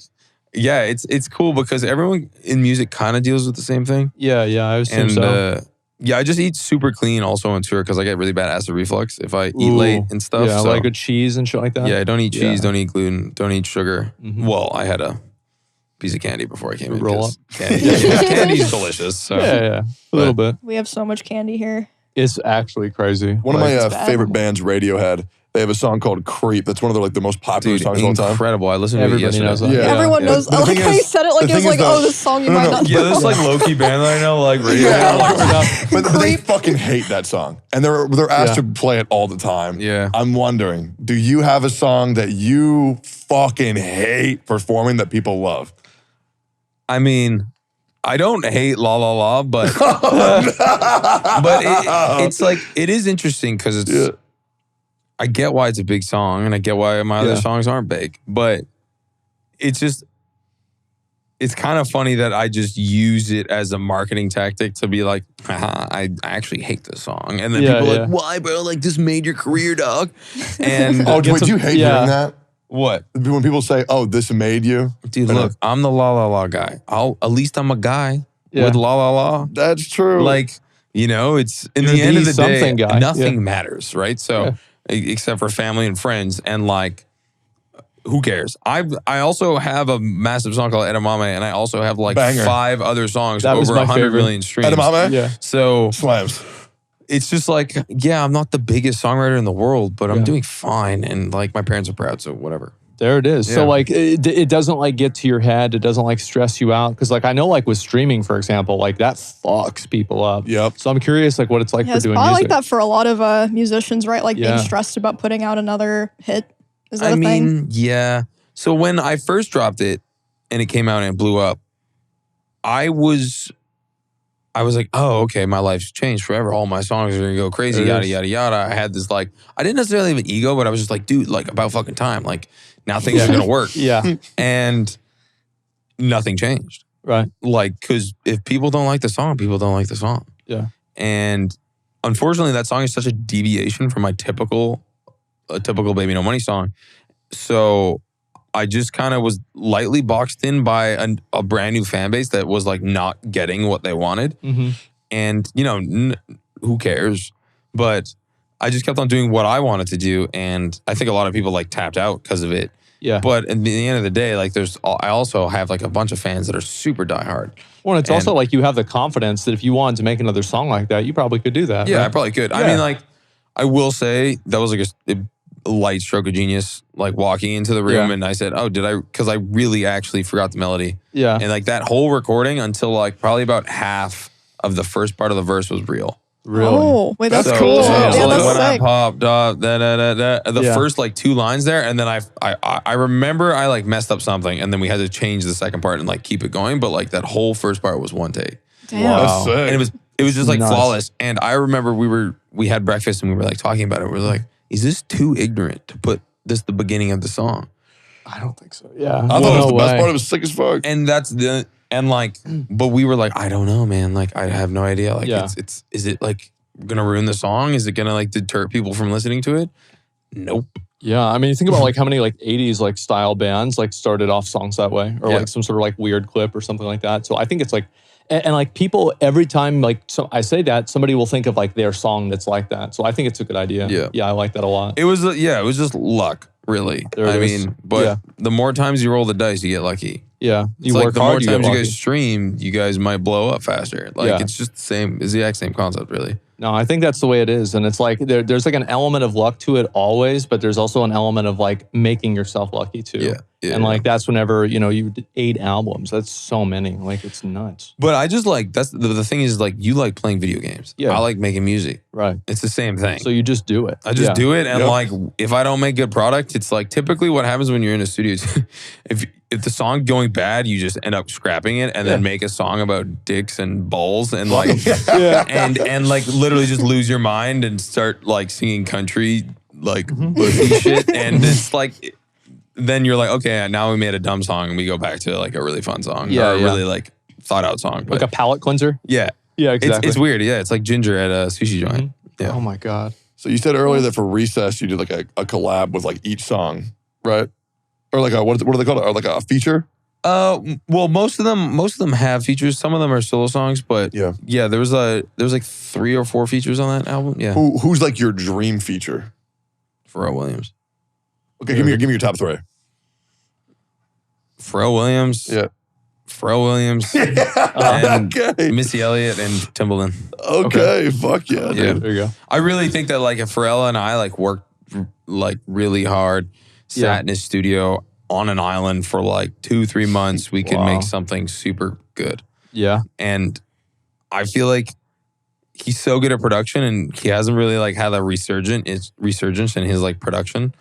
it's cool because everyone in music kind of deals with the same thing. Yeah, I assume so. Yeah, I just eat super clean also on tour because I get really bad acid reflux if I eat late and stuff. Yeah, so, like a cheese and shit like that. yeah, don't eat cheese, Yeah. don't eat gluten, don't eat sugar. Well, I had a piece of candy before I came in. Roll up. Candy's delicious. So. Yeah, a little bit. We have so much candy here. It's actually crazy. One of my it's bad. favorite bands, Radiohead, they have a song called Creep. That's one of their like the most popular Dude, songs of all time. incredible. I listened to it Everybody yesterday. knows that. Yeah. Everyone knows. The I like thing how you is- said it like the it was thing like, is oh, that- this song you No, might no, not Yeah, know. this like low-key band that I know, like radio. Yeah, like, but they fucking hate that song, and they're asked to play it all the time. Yeah. I'm wondering, do you have a song that you fucking hate performing that people love? I mean, I don't hate La La La, but it's like it is interesting because it's. Yeah. I get why it's a big song, and I get why my other Yeah. songs aren't big, but it's just. It's kind of funny that I just use it as a marketing tactic to be like, haha, I actually hate this song. And then Yeah, people are yeah. like, why, bro? Like, this made your career, dog. And Oh, wait, do you hate yeah. hearing that? what? When people say, "Oh, this made you," Dude, look, I'm the La La La guy. At least I'm a guy Yeah. with La La La. that's true. Like, you know, it's in You're the end the of the day, something guy. nothing matters, right? So, except for family and friends, and like, who cares? I also have a massive song called Edamame, and I also have like Banger. 5 other songs That was over my 100 favorite. million streams. Edamame? Yeah. So slams. it's just like, yeah, I'm not the biggest songwriter in the world, but I'm Yeah. doing fine, and like my parents are proud, so whatever. There it is. Yeah. So like it doesn't like get to your head. It doesn't like stress you out. Cause like I know like with streaming, for example, like that fucks people up. Yep. So I'm curious like what it's like Yeah, for it's doing probably music. like that for a lot of musicians, right? Like Yeah. being stressed about putting out another hit. Is that I a thing? mean, yeah. So when I first dropped it and it came out and it blew up, I was like, oh, okay, my life's changed forever. All my songs are gonna go crazy, It yada, is. yada, yada. I had this like, I didn't necessarily have an ego, but I was just like, dude, like about fucking time. Like now things are gonna work. Yeah. And nothing changed. Right. Like, cause if people don't like the song, people don't like the song. Yeah. And unfortunately, that song is such a deviation from my typical Baby No Money song. So I just kind of was lightly boxed in by a brand new fan base that was like not getting what they wanted. Mm-hmm. And, you know, who cares? But I just kept on doing what I wanted to do. And I think a lot of people like tapped out because of it. Yeah. But at the end of the day, like I also have like a bunch of fans that are super diehard. Well, it's also like you have the confidence that if you wanted to make another song like that, you probably could do that. Yeah, right? I probably could. I Yeah. mean, like, I will say that was like a light stroke of genius, like walking into the room Yeah. and I said, oh, did I? Because I really actually forgot the melody. Yeah. And like that whole recording until like probably about half of the first part of the verse was real. Really. Oh, wait, that's So- cool. so Yeah, So like that's when I sick. popped up, the Yeah. first like 2 lines there, and then I remember I like messed up something, and then we had to change the second part and like keep it going. But like that whole first part was one take. Damn. That's sick. And it was just like Nuts. flawless. And I remember we had breakfast and we were like talking about it. We were like, is this too ignorant to put this the beginning of the song? I don't think so. Yeah. I thought it was No the best way. part. It was sick as fuck. And but we were like, I don't know, man. Like I have no idea. Like Yeah. is it like gonna ruin the song? Is it gonna like deter people from listening to it? Nope. Yeah, I mean, you think about like how many like 80s like style bands like started off songs that way or Yeah. like some sort of like weird clip or something like that. So I think it's like, and like people every time like so I say that somebody will think of like their song that's like that. So I think it's a good idea. Yeah. Yeah, I like that a lot. It was just luck, really. There it I is. mean, but Yeah. the more times you roll the dice, you get lucky. Yeah, It's you like work the more hard, you times get you lucky. guys stream, you guys might blow up faster. Like Yeah. it's just the same. It's the exact same concept, really. No, I think that's the way it is. And it's like there's like an element of luck to it always, but there's also an element of like making yourself lucky too. Yeah, yeah, And yeah. like that's whenever, you know, you did 8 albums. That's so many. Like it's nuts. But I just like that's the thing is like you like playing video games. Yeah. I like making music. Right. It's the same thing. So you just do it. I just Yeah. do it, and Yep. like if I don't make good product, it's like typically what happens when you're in a studio. If the song going bad, you just end up scrapping it and then Yeah. make a song about dicks and balls and like Yeah. and like literally just lose your mind and start like singing country like Mm-hmm. pussy shit, and it's like then you're like, okay, now we made a dumb song and we go back to like a really fun song Yeah, or a yeah. really like thought out song. But Like a palate cleanser. yeah, Yeah, exactly. it's weird. Yeah, it's like ginger at a sushi joint. Mhm. Yeah. Oh my God. So you said earlier that for Recess you did like a collab with like each song, right? Or like a what are they called? Or like a feature? Well, most of them have features. Some of them are solo songs, but yeah, there was like 3 or 4 features on that album. Yeah. Who's like your dream feature? Pharrell Williams. Okay, give me your top 3. Pharrell Williams. Yeah. Pharrell Williams. And Missy Elliott and Timbaland. Okay, fuck yeah. Yeah. Dude. There you go. I really think that like if Pharrell and I like worked like really hard, sat in his studio on an island for like 2-3 months, we could make something super good. Yeah. And I feel like he's so good at production, and he hasn't really like had a resurgence in his like production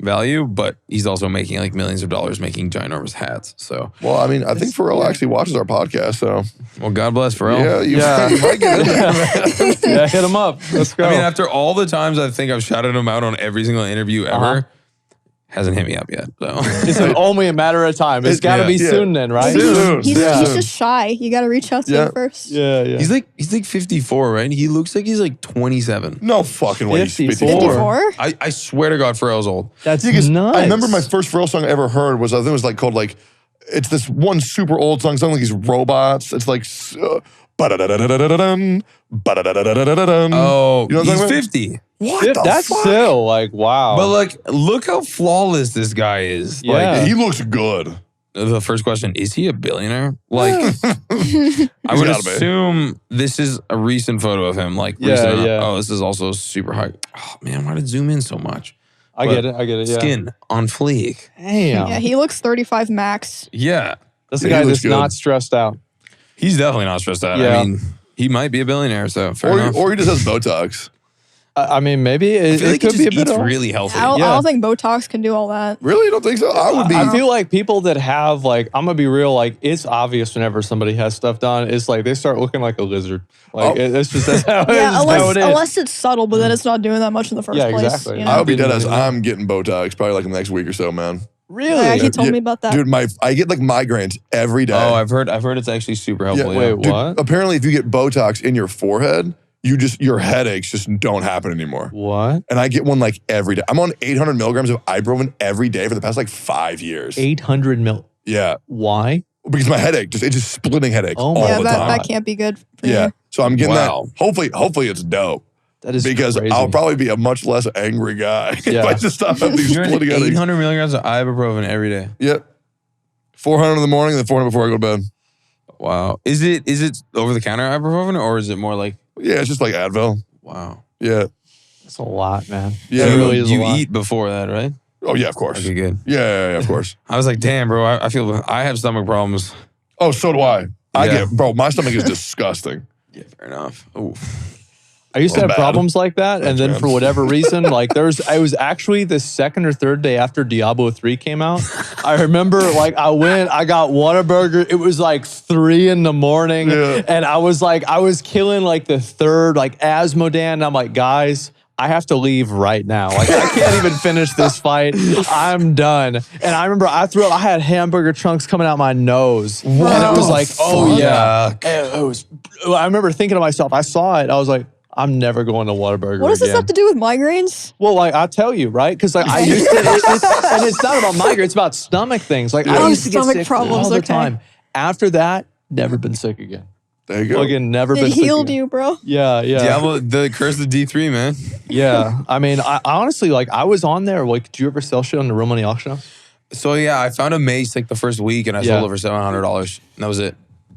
value, but he's also making like millions of dollars making ginormous hats. So, well, I mean, I think Pharrell actually watches our podcast, so. Well, God bless Pharrell. Yeah, you might get in there. Yeah, hit him up. Let's go. I mean, after all the times I think I've shouted him out on every single interview ever, hasn't hit me up yet. So it's only a matter of time. It's got to be soon then, right? Soon. He's just shy. You got to reach out to him first. Yeah, yeah. he's like 54, right? He looks like he's like 27. No fucking way. 54? I swear to God, Pharrell's old. That's nuts. nuts. I remember my first Pharrell song I ever heard was, I think it was like called like, it's this one super old song, something like these robots. It's like, ba-da-da-da-da-da-da-dun, ba-da-da-da-da-da-da-dun. Oh, You know what I'm he's talking 50. What the That's fuck? still like, wow. But like, look how flawless this guy is. Yeah. Like, He looks good. the first question, is he a billionaire? Like, I would gotta be. assume this is a recent photo of him. Like, Yeah, recent, yeah. oh, this is also super high. Oh, man, why did it zoom in so much? I get it. Yeah. Skin on fleek. Damn. Yeah, he looks 35 max. Yeah. That's the Yeah, he guy looks that's good. not stressed out. He's definitely not stressed out. Yeah. I mean, he might be a billionaire, so fair enough. Or he just has Botox. I mean, maybe I it, feel like it could he be a just bit eats of really healthy. I Yeah. don't think Botox can do all that. Really? You don't think so? I would be. I feel like people that have like, I'm gonna be real, like it's obvious whenever somebody has stuff done, it's like they start looking like a lizard. Like it's just that's how, Yeah, it's how it is. unless it's subtle, but then it's not doing that much in the first Yeah, place. exactly. You know? I would be dead Didn't as really know. I'm getting Botox probably like in the next week or so, man. Really? Yeah, he told me about that. Dude, I get like migraines every day. Oh, I've heard it's actually super helpful. Yeah. Yeah. Wait, Dude, what? apparently if you get Botox in your forehead, your headaches just don't happen anymore. What? And I get one like every day. I'm on 800 milligrams of ibuprofen every day for the past like 5 years. 800 mil. Yeah. Why? Because my headache, it's just splitting headache Oh all my Yeah, the that, time. that can't be good for Yeah. you. So I'm getting Wow. that. Hopefully it's dope. That is Because crazy. I'll probably be a much less angry guy if Yeah. I just stop having these You're in splitting headaches. 800 milligrams of ibuprofen every day. Yep. 400 in the morning, then 400 before I go to bed. Wow. Is it over the counter ibuprofen, or is it more like, Yeah, it's just like Advil. wow? Yeah. That's a lot, man. Yeah. That really is a You lot. eat before that, right? Oh, yeah, of course. Okay, good. Yeah, of course. I was like, damn, bro, I feel I have stomach problems. Oh, so do I. Yeah. Bro, my stomach is disgusting. Yeah, fair enough. Ooh. I used to have bad. problems like that, and then man. for whatever reason, like I was actually the second or third day after Diablo 3 came out. I remember like I got Whataburger. It was like 3 in the morning, Yeah. and I was killing like the third like Asmodan. And I'm like, guys, I have to leave right now. Like I can't even finish this fight. I'm done. And I remember I had hamburger chunks coming out my nose, and it was like, oh yeah. And it was. I remember thinking to myself, I saw it. I was like, I'm never going to Whataburger What does this again. have to do with migraines? Well, like I'll tell you, right? Because like I used to, and it's not about migraine; it's about stomach things. Like I Oh, used to get stomach sick problems, all the okay. time. After that, never been sick again. There you go. Again, never It been sick healed again. you, bro. Yeah, yeah, Diablo, the curse of D3, man. yeah. I mean, I honestly like I was on there. Like, did you ever sell shit on the real money auction house? So yeah, I found a mace like the first week, and I Yeah. sold it for $700, and that was it.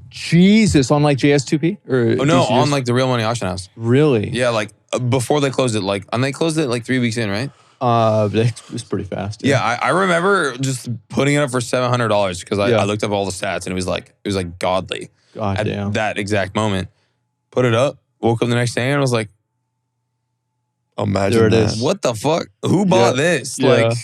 Jesus, on like JS2P or Oh no, DCS? on like the real money auction house. really? Yeah, like before they closed it, and they closed it like 3 weeks in, right? It was pretty fast. Yeah, I remember just putting it up for $700 because Yeah. I looked up all the stats and it was like godly God at damn. that exact moment. Put it up, woke up the next day and was like, Imagine There it that. is. what the fuck? Who bought this? Yeah. Like,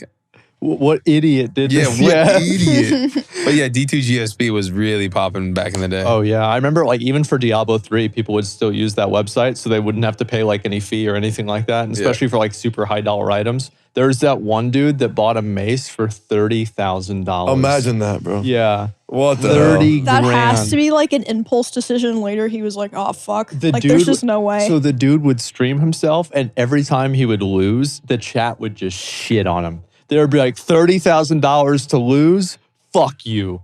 What idiot did yeah, this? what idiot. But yeah, D2GSP was really popping back in the day. Oh yeah, I remember like even for Diablo 3, people would still use that website so they wouldn't have to pay like any fee or anything like that, and especially for like super high dollar items. There's that one dude that bought a mace for $30,000. Imagine that, bro. Yeah, What the 30 That grand. has to be like an impulse decision later. He was like, oh, fuck. The Like, dude, there's just no way. So the dude would stream himself, and every time he would lose, the chat would just shit on him. There would be like $30,000 to lose. Fuck you.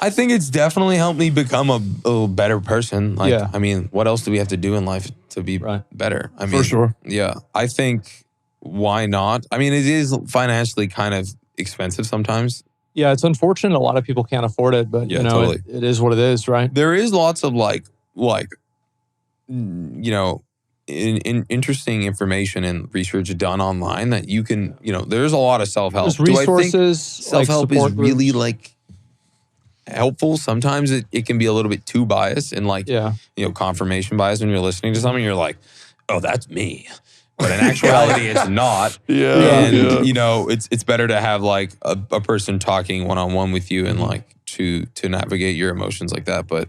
I think it's definitely helped me become a little better person. Like, Yeah. I mean, what else do we have to do in life to be better? I mean, For sure. Yeah. I think, why not? I mean, it is financially kind of expensive sometimes. Yeah, it's unfortunate a lot of people can't afford it, but Yeah, you know, totally. it is what it is, right? There is lots of you know, in interesting information and research done online that you can, you know, there's a lot of self-help. There's Do I think resources, self-help like is support really groups. like helpful? Sometimes it can be a little bit too biased and like, Yeah. you know, confirmation bias when you're listening to something, you're like, oh, that's me. But in actuality, it's not. And you know, it's better to have like a person talking one-on-one with you and like to navigate your emotions like that. But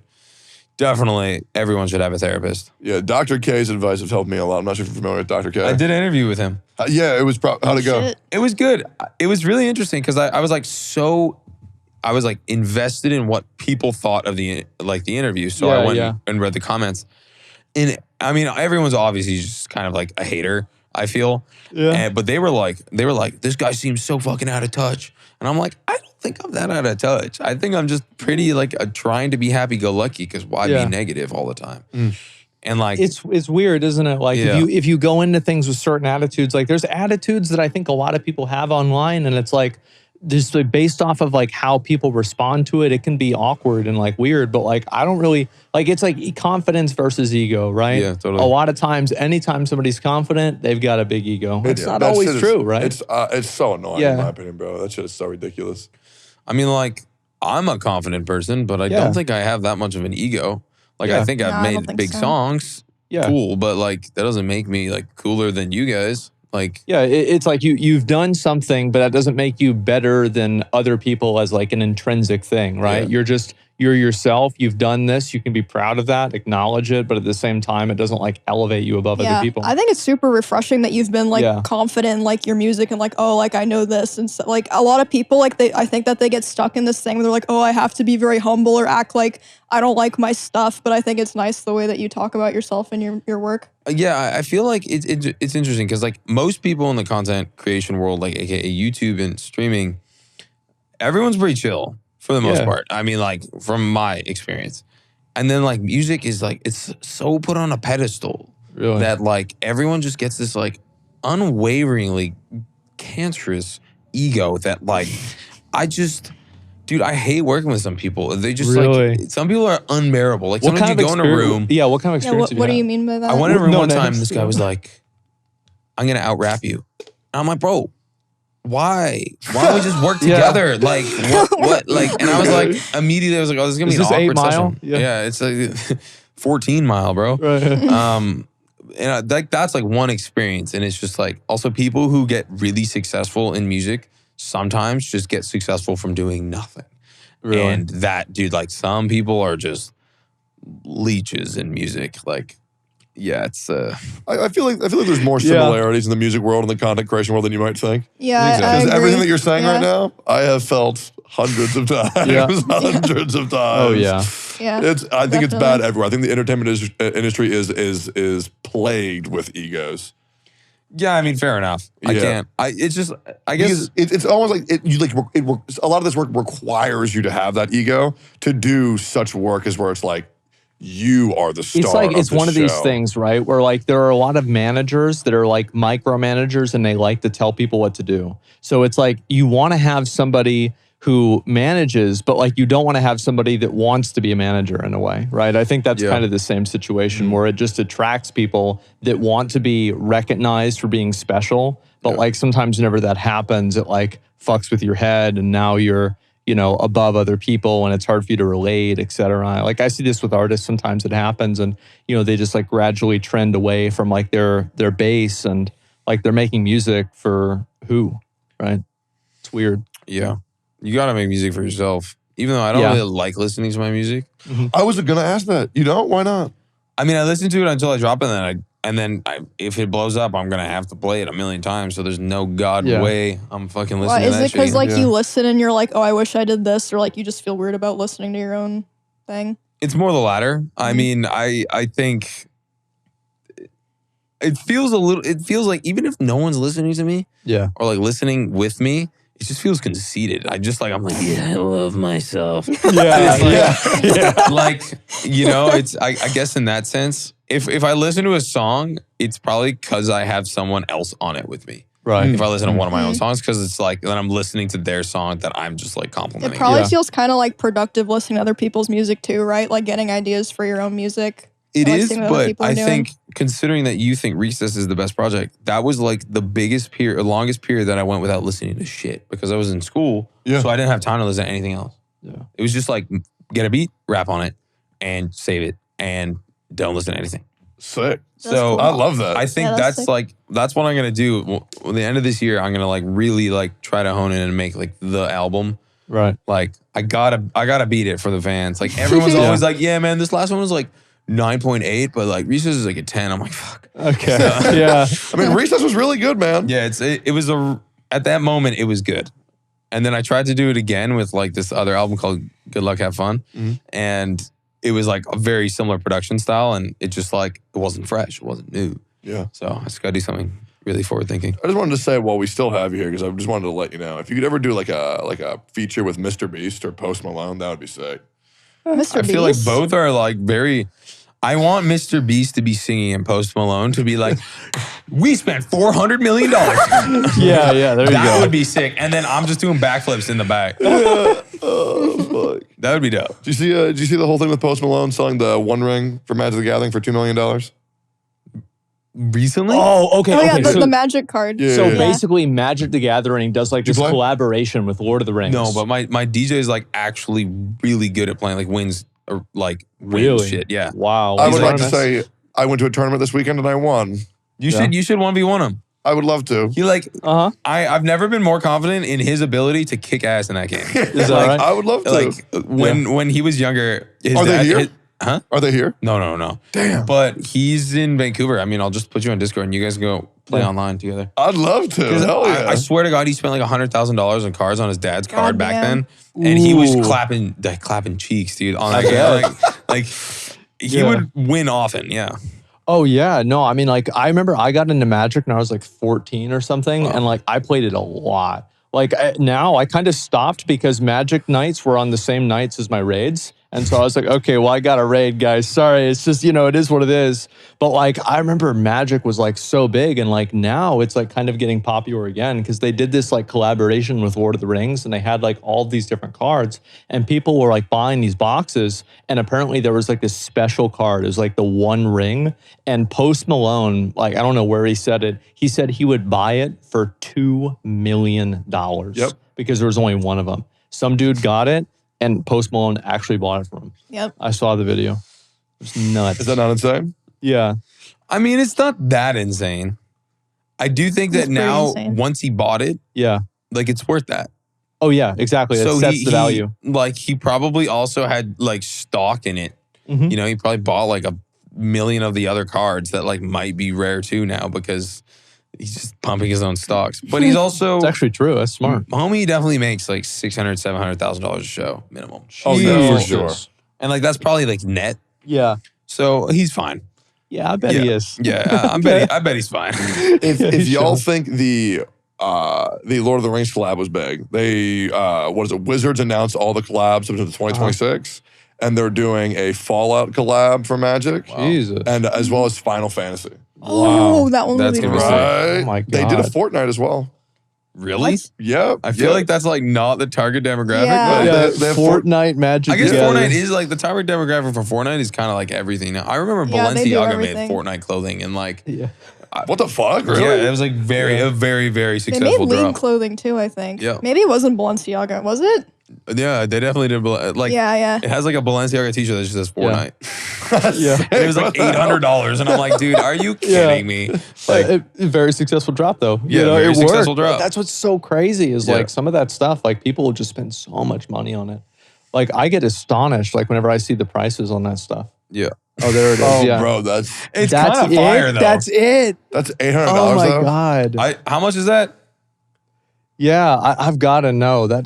definitely everyone should have a therapist. Yeah, Dr. K's advice has helped me a lot. I'm not sure if you're familiar with Dr. K. I did an interview with him. Yeah, it was, how'd it go? Shit. It was good. It was really interesting because I was like I was like invested in what people thought of the interview. So I went and read the comments. And I mean, everyone's obviously just kind of like a hater, I feel. Yeah. But they were like, this guy seems so fucking out of touch. And I'm like, I don't think I'm that out of touch. I think I'm just pretty like trying to be happy-go-lucky because why be negative all the time? And like it's weird, isn't it? Like if you go into things with certain attitudes, like there's attitudes that I think a lot of people have online, and it's like just like based off of like how people respond to it, it can be awkward and like weird. But like I don't really like, it's like confidence versus ego, right? Yeah, totally. A lot of times, anytime somebody's confident, they've got a big ego. It's not that always shit is- true, right? It's so annoying in my opinion, bro. That shit is so ridiculous. I mean, like, I'm a confident person, but I don't think I have that much of an ego. Like, I think I've I don't made think big so. songs, Yeah. cool, but like, that doesn't make me like cooler than you guys. Like, Yeah, it's like you've done something, but that doesn't make you better than other people as like an intrinsic thing, right? Yeah. You're yourself. You've done this. You can be proud of that, acknowledge it, but at the same time, it doesn't like elevate you above other people. I think it's super refreshing that you've been like confident in like your music and like, oh, like I know this. And so, like a lot of people, like I think that they get stuck in this thing where they're like, oh, I have to be very humble or act like I don't like my stuff. But I think it's nice the way that you talk about yourself and your work. yeah, I feel like it's interesting because like most people in the content creation world, like aka YouTube and streaming, everyone's pretty chill for the most part. I mean, like from my experience. And then like music is like, it's so put on a pedestal that like everyone just gets this like unwaveringly cancerous ego that like, dude, I hate working with some people. They just like, some people are unbearable. Like sometimes you go in a room. Yeah, what kind of Yeah, experience what do you mean by that? I went in a room No one time names. and this guy was like, I'm going to out-rap you. And I'm like, bro, why? Why don't we just work together? Like, what? Like, and I was like, immediately I was like, oh, this is going to be an awkward 8 Mile? session. Yeah, it's like 14 Mile, bro. Right. And that's like one experience. And it's just like, also people who get really successful in music sometimes just get successful from doing nothing. Really? And that, dude, like some people are just leeches in music. Like, yeah, it's I feel like there's more similarities in the music world and the content creation world than you might think. Yeah, I Because agree. everything that you're saying Yeah. right now, I have felt hundreds of times. Hundreds of times. Oh yeah. Yeah, I think it's definitely. bad everywhere. I think the entertainment industry is plagued with egos. yeah, I mean, fair enough. I Yeah. can't. It's just, I guess. Because it's almost like a lot of this work requires you to have that ego to do such work as where it's like you are the star. It's like it's of one of the these show. things, right? Where like there are a lot of managers that are like micromanagers and they like to tell people what to do. So it's like you want to have somebody who manages, but like you don't want to have somebody that wants to be a manager in a way, right? I think that's kind of the same situation where it just attracts people that want to be recognized for being special, but like sometimes whenever that happens, it like fucks with your head and now you're, you know, above other people and it's hard for you to relate, et cetera. Like I see this with artists, sometimes it happens and, you know, they just like gradually trend away from like their base and like they're making music for who, right? It's weird. Yeah. You got to make music for yourself. Even though I don't really like listening to my music. I was gonna ask that. You know, why not? I mean, I listen to it until I drop it, and then if it blows up, I'm gonna have to play it a million times. So there's no way I'm fucking listening Why, to is that it because shit. like you listen and you're like, oh, I wish I did this, or like you just feel weird about listening to your own thing? It's more the latter. I mean, I think it feels like even if no one's listening to me, Yeah. or like listening with me, it just feels conceited. I'm like, yeah, I love myself. Yeah. Like, you know, it's I guess in that sense, if I listen to a song, it's probably because I have someone else on it with me. Right. If I listen to one of my own songs, because it's like then I'm listening to their song that I'm just like complimenting. It probably feels kind of like productive listening to other people's music too, right? Like getting ideas for your own music. It like is, seeing what other but people are I doing. think considering that you think Recess is the best project, that was like the biggest period, longest period that I went without listening to shit because I was in school, so I didn't have time to listen to anything else. Yeah. It was just like get a beat, rap on it, and save it, and don't listen to anything. Sick. So cool. I love that. I think that's that's sick. like that's what I'm gonna do. Well, at the end of this year, I'm gonna like really like try to hone in and make like the album. Right. Like I gotta beat it for the fans. Like everyone's Yeah. always like, yeah, man, this last one was like 9.8, but like Recess is like a 10. I'm like, fuck. Okay. Yeah. I mean, Recess was really good, man. Yeah, it was at that moment it was good. And then I tried to do it again with like this other album called Good Luck Have Fun. And it was like a very similar production style and it just like it wasn't fresh, it wasn't new. Yeah. So I just gotta do something really forward thinking. I just wanted to say while we still have you here, because I just wanted to let you know, if you could ever do like a feature with Mr. Beast or Post Malone, that would be sick. Mr. I feel like Beast? both are like very. I want Mr. Beast to be singing and Post Malone to be like, we spent $400 million. Yeah. There you That go. would be sick. And then I'm just doing backflips in the back. Oh, fuck. That would be dope. Did you see the whole thing with Post Malone selling the One Ring for Magic the Gathering for $2 million? Recently? Oh, okay. Oh yeah, okay. the magic card. Yeah. So basically, Magic the Gathering does like Did you this play? collaboration with Lord of the Rings. No, but my DJ is like actually really good at playing, like wins or like wins Really? shit. Yeah. Wow. I He's would like to honest. say I went to a tournament this weekend and I won. You should 1v1 him. I would love to. He like Uh-huh. I've never been more confident in his ability to kick ass in that game. Is that like, right? I would love to. Like when he was younger, his Are they dad, here? huh? Are they here? No. Damn. But he's in Vancouver. I mean, I'll just put you on Discord and you guys go play Yeah. online together. I'd love to. 'Cause Hell yeah. I swear to God, he spent like $100,000 on cards on his dad's card back Goddamn. then, and he was Ooh. clapping cheeks, dude. On that bet. game. Like he Yeah. would win often. Yeah. Oh yeah, no, I mean like I remember I got into Magic when I was like 14 or something, and like I played it a lot. Like now I kind of stopped because Magic nights were on the same nights as my raids, and so I was like, okay, well I got a raid, guys. Sorry, it's just it is what it is. But like I remember Magic was like so big, and like now it's like kind of getting popular again because they did this like collaboration with Lord of the Rings, and they had like all these different cards, and people were like buying these boxes, and apparently there was like this special card. It was like the One Ring. And Post Malone, like, I don't know where he said it. He said he would buy it for $2 million. Yep. Because there was only one of them. Some dude got it, and Post Malone actually bought it for him. Yep. I saw the video. It's nuts. Is that not insane? Yeah. I mean, it's not that insane. I do think that It's pretty now, insane. once he bought it, Yeah. like it's worth that. Oh, yeah, exactly. It sets the value. Like he probably also had like stock in it. Mhm. You know, he probably bought like 1 million of the other cards that like might be rare too now because he's just pumping his own stocks. But he's also It's actually true. That's smart. homie definitely makes like $600,000-$700,000 a show minimum. Oh, yeah, for Jesus. sure. And like that's probably like net. Yeah. So he's fine. Yeah, I bet he is. Yeah, I bet he's fine. If y'all Sure. think the Lord of the Rings collab was big, they Wizards announced all the collabs up to 2026, and they're doing a Fallout collab for Magic, Jesus. and as well as Final Fantasy. Oh, that one That's would be gonna be cool. sick. Right? Oh my They did a God. Fortnite as well. Really? What? Yep. I feel like that's like not the target demographic. Yeah. But Yeah, they have Fortnite, Magic. I guess together. Fortnite is like the target demographic for Fortnite is kind of like everything now. I remember Yeah, they do Balenciaga made everything. Fortnite clothing and like, Yeah. What the fuck? Really? yeah, it was like a very, very They made successful lean drop. clothing too, I think. Yeah. Maybe it wasn't Balenciaga, was it? Yeah, they definitely did. Like, Yeah. it has like a Balenciaga t-shirt that just says Fortnite. Yeah. And it was like $800, and I'm like, dude, are you kidding me? Like, A very successful drop though. Yeah, You know, very it successful worked. drop. That's what's so crazy is Yeah. like some of that stuff, like people will just spend so much money on it. Like I get astonished like whenever I see the prices on that stuff. yeah, Oh, there it is. Oh, yeah. bro, that's it's That's kind of it. fire though. That's it. $800 Oh my though. God. How much is that? Yeah, I've got to know that.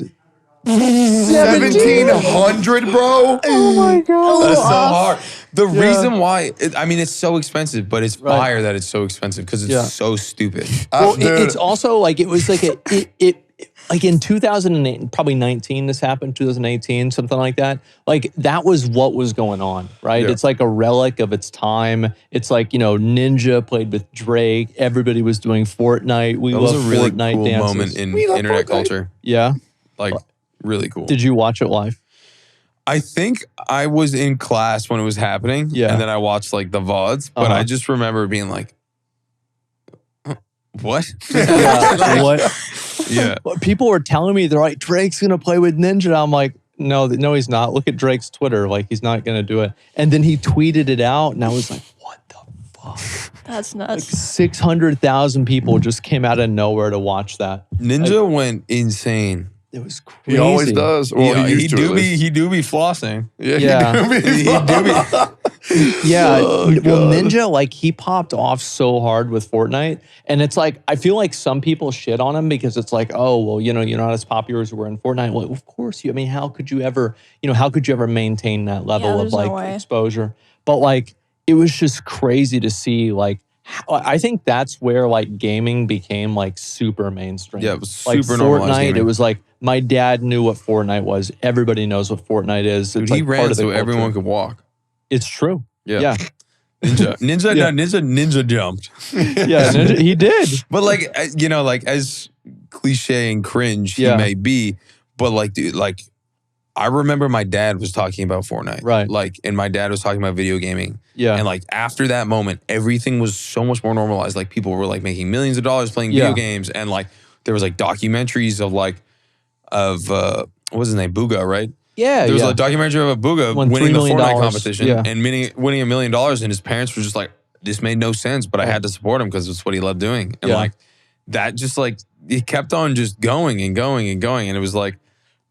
1,700, bro. Oh my God. That's so hard. The reason why, it's so expensive, but it's fire that it's so expensive because it's Yeah. so stupid. Well, Dude, it's also like it was like like in 2008, probably 19, this happened, 2018, something like that. Like that was what was going on, right? Yeah. It's like a relic of its time. It's like, you know, Ninja played with Drake. Everybody was doing Fortnite. We That love was a really Fortnite cool dances. moment in internet culture. Yeah. Like, really cool. Did you watch it live? I think I was in class when it was happening. Yeah. And then I watched like the VODs. But I just remember being like, what? Yeah. What? Yeah. People were telling me, they're like, Drake's going to play with Ninja. I'm like, no, he's not. Look at Drake's Twitter. Like, he's not going to do it. And then he tweeted it out, and I was like, what the fuck? That's Like nuts. 600,000 people just came out of nowhere to watch that. Ninja went insane. It was crazy. He always does. Well, he used to, at least. He do be flossing. Yeah. He do be. Yeah. Oh, Well, God. Ninja, like, he popped off so hard with Fortnite. And it's like, I feel like some people shit on him because it's like, oh, well, you know, you're not as popular as you were in Fortnite. Well, of course, I mean, how could you ever maintain that level of there's no like way. exposure? But like, it was just crazy to see, like, I think that's where like gaming became like super mainstream. Yeah, it was like super normalized Fortnite. gaming. It was like my dad knew what Fortnite was. Everybody knows what Fortnite is. Dude, It's he like part ran of the so everyone culture. could walk. It's true. Yeah. Yeah, Ninja, Yeah. ninja jumped. yeah. Ninja, he did. But like, you know, like as cliche and cringe Yeah. he may be, but like, dude, like, I remember my dad was talking about Fortnite. Right. Like, and my dad was talking about video gaming. Yeah. And like after that moment, everything was so much more normalized. Like people were like making millions of dollars playing video Yeah. games. And like there was like documentaries of what was his name? Booga, right? Yeah, There was yeah. a documentary of a Booga Won winning $3 the million. Fortnite competition Yeah. and winning $1 million. And his parents were just like, this made no sense, but I had to support him because it's what he loved doing. And Yeah. like that just like, it kept on just going and going and going. And it was like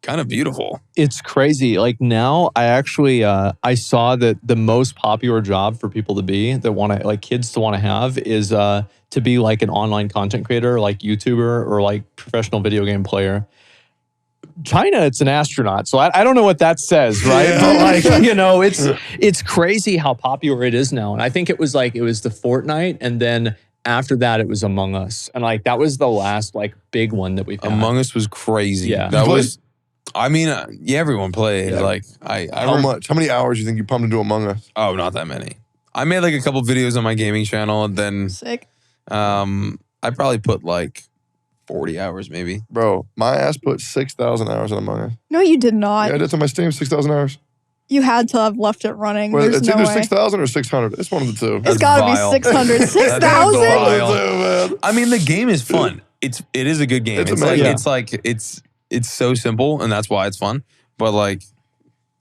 kind of beautiful. It's crazy. Like now, I actually I saw that the most popular job for people to be that want to like kids to want to have is to be like an online content creator, like YouTuber or like professional video game player. China, it's an astronaut, so I don't know what that says, right? Yeah. But like, you know, it's crazy how popular it is now. And I think it was the Fortnite, and then after that it was Among Us, and like that was the last like big one that we've had. Among Us was crazy. Yeah. That You played? was, I mean, yeah, everyone played. Yeah. Like How much? How many hours do you think you pumped into Among Us? Oh, not that many. I made like a couple videos on my gaming channel, and then Sick. I probably put like 40 hours maybe. Bro, my ass put 6,000 hours in Among Us. No, you did not. Yeah, I did to my Steam, 6,000 hours. You had to have left it running. Well, There's it's no either way. 6,000 or 600. It's one of the two. It's That's got to vile. be 600. That's 6,000? vile. Man. I mean, the game is fun. It is a good game. It's It's amazing. it's so simple, and that's why it's fun. But like,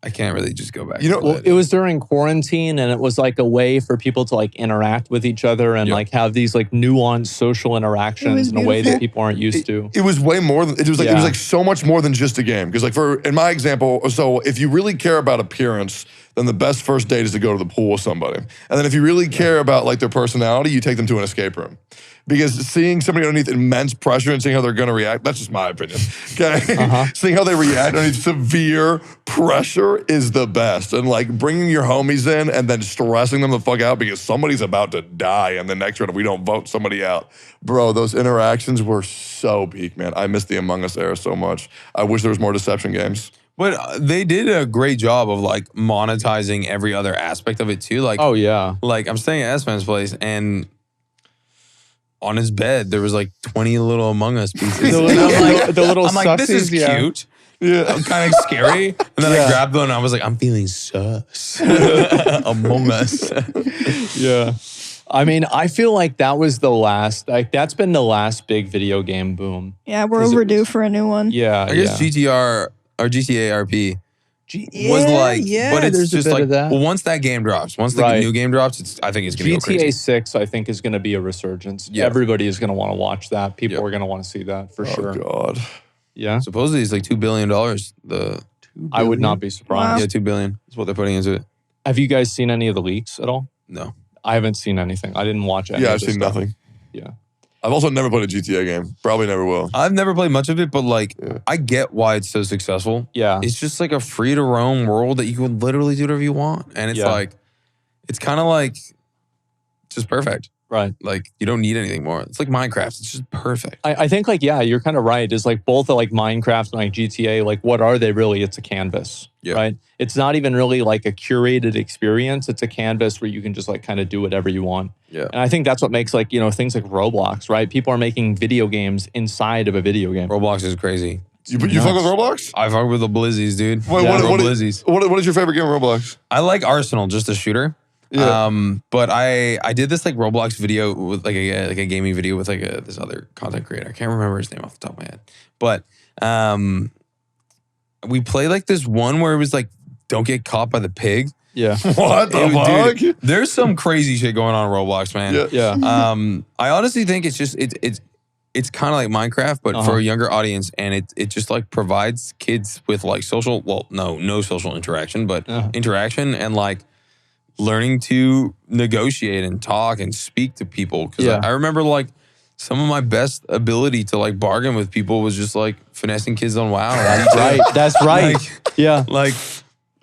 I can't really just go back. You know, to Well, it was during quarantine, and it was like a way for people to like interact with each other and Yeah. like have these like nuanced social interactions in a way that beautiful. people aren't used to. It was way more than it was like it was Yeah. like so much more than just a game. Because like in my example, so if you really care about appearance, then the best first date is to go to the pool with somebody. And then if you really care about like their personality, you take them to an escape room. Because seeing somebody underneath immense pressure and seeing how they're going to react, that's just my opinion. Okay. Seeing how they react underneath severe pressure is the best. And like bringing your homies in and then stressing them the fuck out because somebody's about to die in the next round if we don't vote somebody out. Bro, those interactions were so peak, man. I miss the Among Us era so much. I wish there was more deception games. But they did a great job of like monetizing every other aspect of it too. Like, Oh yeah. like I'm staying at S-Man's place, and on his bed there was like 20 little Among Us pieces. The And little- the little I'm like, this is sussies, yeah. cute. Yeah. Kind of scary. And then I Yeah. grabbed one and I was like, I'm feeling sus. Among Us. Yeah. I mean, I feel like that was the last, like that's been the last big video game boom. Yeah, we're 'Cause it overdue was- for a new one. Yeah. I guess yeah. GTR or GTA RP was like, but it's there's just a bit like, of that. well, once that game drops, once the Right. new game drops, I think it's going to go GTA crazy. 6, I think, is going to be a resurgence. Yeah. Everybody is going to want to watch that. People Yep. are going to want to see that for Oh, sure. God. Yeah. Supposedly it's like $2 billion. I would not be surprised. Yeah, $2 billion is what they're putting into it. Have you guys seen any of the leaks at all? No. I haven't seen anything. I didn't watch any Yeah, of I've this seen stuff. nothing. Yeah. I've also never played a GTA game. Probably never will. I've never played much of it, but like, Yeah. I get why it's so successful. Yeah. It's just like a free to roam world that you can literally do whatever you want. And it's Yeah. like, it's kind of like just perfect. Right. Like you don't need anything more. It's like Minecraft. It's just perfect. I think like, yeah, you're kind of right. Is like both like Minecraft and like GTA, like what are they really? It's a canvas, right? It's not even really like a curated experience. It's a canvas where you can just like kind of do whatever you want. Yeah. And I think that's what makes like, you know, things like Roblox, right? People are making video games inside of a video game. Roblox is crazy. You fuck with Roblox? I fuck with the Blizzies, dude. Wait, what is your favorite game of Roblox? I like Arsenal, just a shooter. Yeah. But I did this like Roblox video with like a gaming video with like this other content creator. I can't remember his name off the top of my head. But we played like this one where it was like, don't get caught by the pig. Yeah. What the fuck? Dude, there's some crazy shit going on in Roblox, man. Yeah. I honestly think it's just it's kind of like Minecraft, but for a younger audience, and it just like provides kids with like social, well, no social interaction, but interaction and like learning to negotiate and talk and speak to people. Because I remember like some of my best ability to like bargain with people was just like finessing kids on WoW. That's right. That's right. Like, like,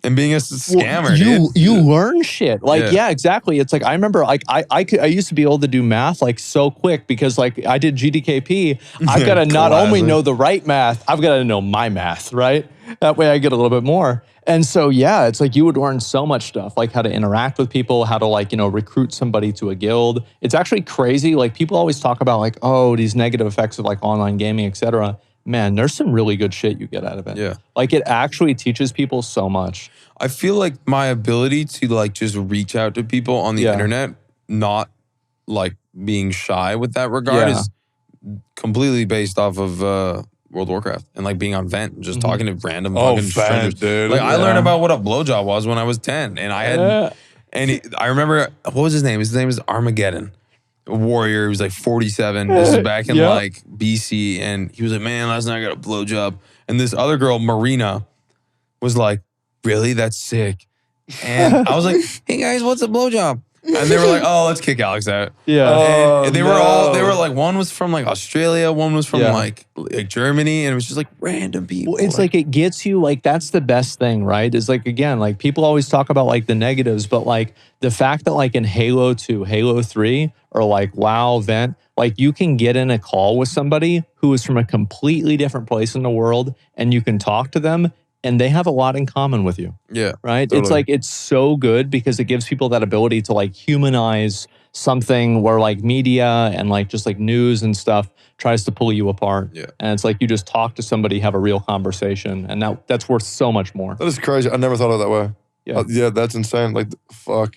and being a scammer. You learn shit. Like, yeah, exactly. It's like, I remember like I used to be able to do math like so quick because like I did GDKP. I've got to not only know the right math, I've got to know my math, right? That way I get a little bit more. And so, yeah, it's like you would learn so much stuff, like how to interact with people, how to like, you know, recruit somebody to a guild. It's actually crazy. Like people always talk about like, oh, these negative effects of like online gaming, et cetera. Man, there's some really good shit you get out of it. Yeah. Like it actually teaches people so much. I feel like my ability to like just reach out to people on the internet, not like being shy with that regard is completely based off of World of Warcraft and like being on Vent and just talking to random fucking strangers. Dude. Like I learned about what a blowjob was when I was 10 and I had, and I remember, what was his name? His name is Armageddon. A warrior. He was like 47. This is back in like BC. And he was like, man, last night I got a blowjob. And this other girl, Marina, was like, really? That's sick. And I was like, hey guys, what's a blowjob? And they were like, oh, let's kick Alex out. Yeah. And they were like, one was from like Australia, one was from like Germany, and it was just like random people. Well, it's like it gets you, like, that's the best thing, right? Is like, again, like people always talk about like the negatives, but like the fact that like in Halo 2, Halo 3, or like WoW, Vent, like you can get in a call with somebody who is from a completely different place in the world and you can talk to them and they have a lot in common with you. Yeah. Right? Totally. It's like, it's so good because it gives people that ability to like humanize something where like media and like just like news and stuff tries to pull you apart. Yeah. And it's like you just talk to somebody, have a real conversation, and that's worth so much more. That is crazy. I never thought of it that way. Yeah, that's insane. Like, fuck.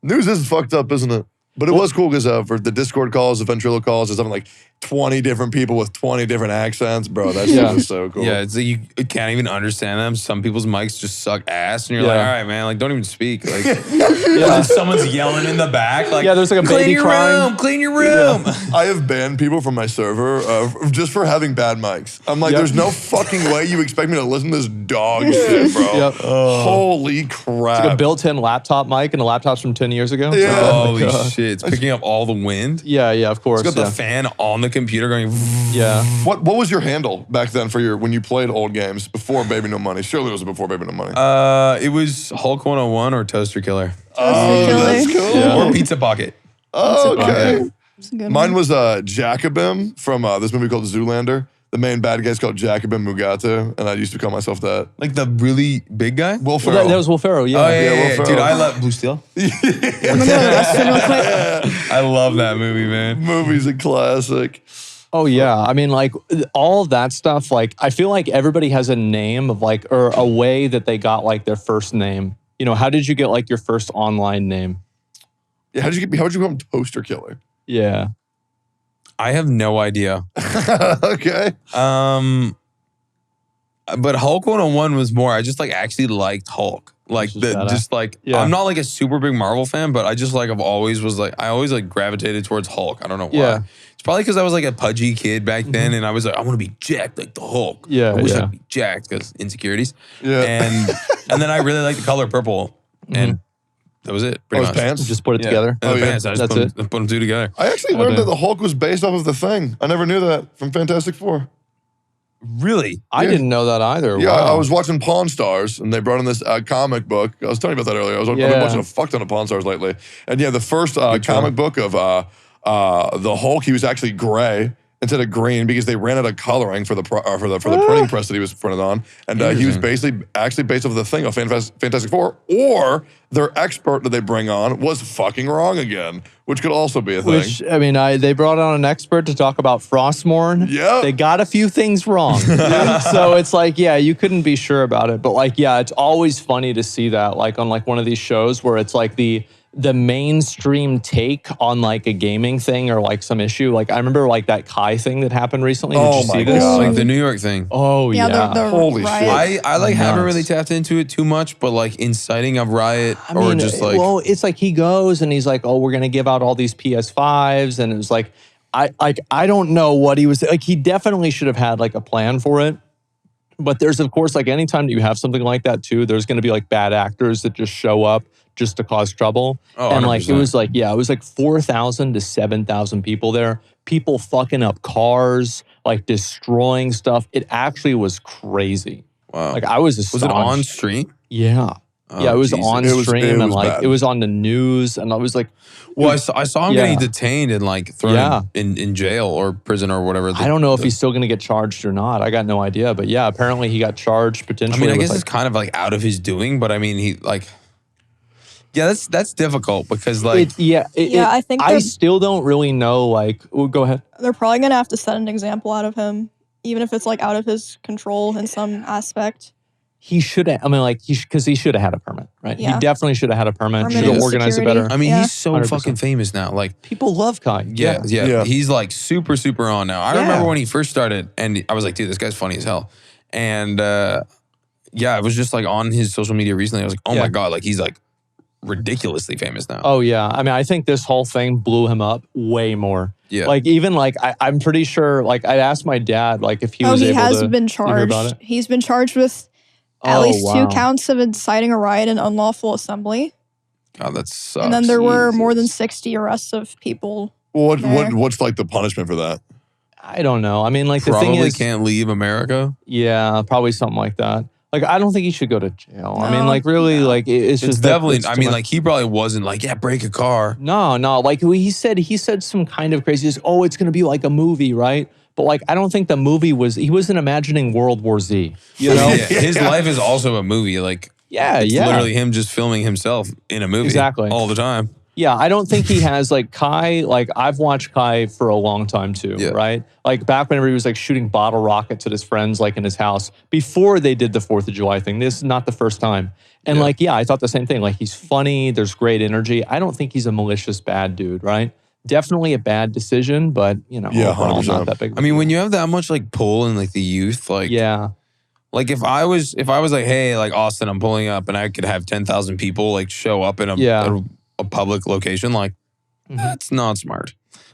News is fucked up, isn't it? But it was cool because for the Discord calls, the ventriloquist calls, there's something like 20 different people with 20 different accents. Bro, that's just so cool. Yeah, it's like you can't even understand them. Some people's mics just suck ass. And you're like, all right, man, like don't even speak. Like someone's yelling in the back. Like, there's like a baby crying. Clean your room. I have banned people from my server just for having bad mics. I'm like, there's no fucking way you expect me to listen to this dog shit, bro. Holy crap. It's like a built-in laptop mic, and the laptop's from 10 years ago. Yeah. Holy shit. It's picking up all the wind. Yeah, of course. It's got the fan on the computer going. Yeah. What was your handle back then for when you played old games before Baby No Money? Surely it was before Baby No Money. It was Hulk 101 or Toaster Killer. That's cool. Yeah. Or Pizza Pocket. Oh, okay. That's a good Mine one. was Jacobim from this movie called Zoolander. The main bad guy's called Jacobim Mugatu, and I used to call myself that. Like the really big guy? Will Ferrell. That was Will Ferrell, Oh, yeah. Will Ferrell. Dude, I love Blue Steel. I'm gonna go to the restroom real quick. I love that movie, man. Movie's a classic. Oh yeah, I mean, like all of that stuff. Like, I feel like everybody has a name of like, or a way that they got like their first name. You know, how did you get like your first online name? Yeah, how did you become Toaster Killer? Yeah, I have no idea. Okay. But Hulk 101 was more, I just like actually liked Hulk. Like I'm not like a super big Marvel fan, but I just like I always like gravitated towards Hulk. I don't know why. Yeah. It's probably because I was like a pudgy kid back then, and I was like, I want to be jacked like the Hulk. Yeah, I wish yeah. I'd be jacked because insecurities. Yeah. And then I really liked the color purple, and that was it. Pretty his much. pants? just put it together. And the yeah. pants. I just That's put them two together. I actually learned that the Hulk was based off of The Thing. I never knew that from Fantastic Four. Really? I didn't know that either. Yeah, Wow. I was watching Pawn Stars, and they brought in this comic book. I was telling you about that earlier. I've been watching a fuck ton of Pawn Stars lately. And yeah, the first comic book of the Hulk, he was actually gray instead of green because they ran out of coloring for the printing press that he was printed on. And he was actually based off the thing of Fantastic Four, or their expert that they bring on was fucking wrong again, which could also be a thing. Which, I mean, they brought on an expert to talk about Frostmourne. Yeah. They got a few things wrong. So it's like, yeah, you couldn't be sure about it. But like, yeah, it's always funny to see that, like on like one of these shows where it's like the mainstream take on like a gaming thing or like some issue. Like I remember like that Kai thing that happened recently. Did you see this? Like the New York thing. Oh yeah. The Holy riot. shit. I like haven't really tapped into it too much, but like inciting a riot or just like. Well, it's like he goes and he's like, oh, we're gonna give out all these PS5s, and it was like, I don't know what he was like. He definitely should have had like a plan for it. But there's of course like anytime that you have something like that too, there's gonna be like bad actors that just show up just to cause trouble. Oh, and like 100%. it was like 4,000 to 7,000 people there. People fucking up cars, like destroying stuff. It actually was crazy. Wow. Like I was astonished. Was it on stream? Yeah. Oh, yeah, it was Jesus. on It was stream and like bad. it was on the news, and I was like, Well, I saw him Yeah. getting detained and like thrown in jail or prison or whatever. I don't know if he's still going to get charged or not. I got no idea, but yeah, apparently he got charged I potentially. mean, I with, guess like, it's kind of like out of his doing, but I mean, he like. Yeah, that's difficult because like. I think I they're- still don't really know. Like, go ahead. They're probably gonna have to set an example out of him, even if it's like out of his control in some aspect. He should have. I mean, like, because he should have had a permit, right? Yeah. He definitely should have had a permit. Permit Should have and organized it security. better. I mean, Yeah. he's so 100%. fucking famous now. Like, People love Kai. yeah. He's like super on now. I Yeah. remember when he first started, and I was like, dude, this guy's funny as hell. And yeah, it was just like on his social media recently. I was like, oh my god, like he's like ridiculously famous now. Oh yeah. I mean, I think this whole thing blew him up way more. Yeah. Like even like I'm pretty sure. Like I asked my dad like if he was he able has to. been you hear about charged. it? He's been charged with at Oh, least wow. 2 counts of inciting a riot and unlawful assembly. God, that sucks. And then there were more than 60 arrests of people. What's like the punishment for that? I don't know. I mean, like the Probably thing is, can't leave America. yeah, probably something like that. Like I don't think he should go to jail. I mean, No, like really, no. like it's It's just definitely. it's I too mean, much. like he probably wasn't like, yeah, break a car. No, like he said some kind of crazy. Oh, it's gonna be like a movie, right? But like, I don't think the movie was. He wasn't imagining World War Z. You know? Yeah, his life is also a movie. Like, Yeah, it's yeah. literally him just filming himself in a movie. Exactly. All the time. Yeah, I don't think he has like Kai. Like I've watched Kai for a long time too, Yeah. right? Like back whenever he was like shooting bottle rockets at his friends, like in his house before they did the 4th of July thing. This is not the first time. And like, yeah, I thought the same thing. Like he's funny. There's great energy. I don't think he's a malicious bad dude, right? Definitely a bad decision, but you know, Yeah, overall 100%. not that big. of a I mean, deal. when you have that much like pull in like the youth, like yeah, like if I was like, hey, like Austin, I'm pulling up, and I could have 10,000 people like show up in a public location, like that's not smart.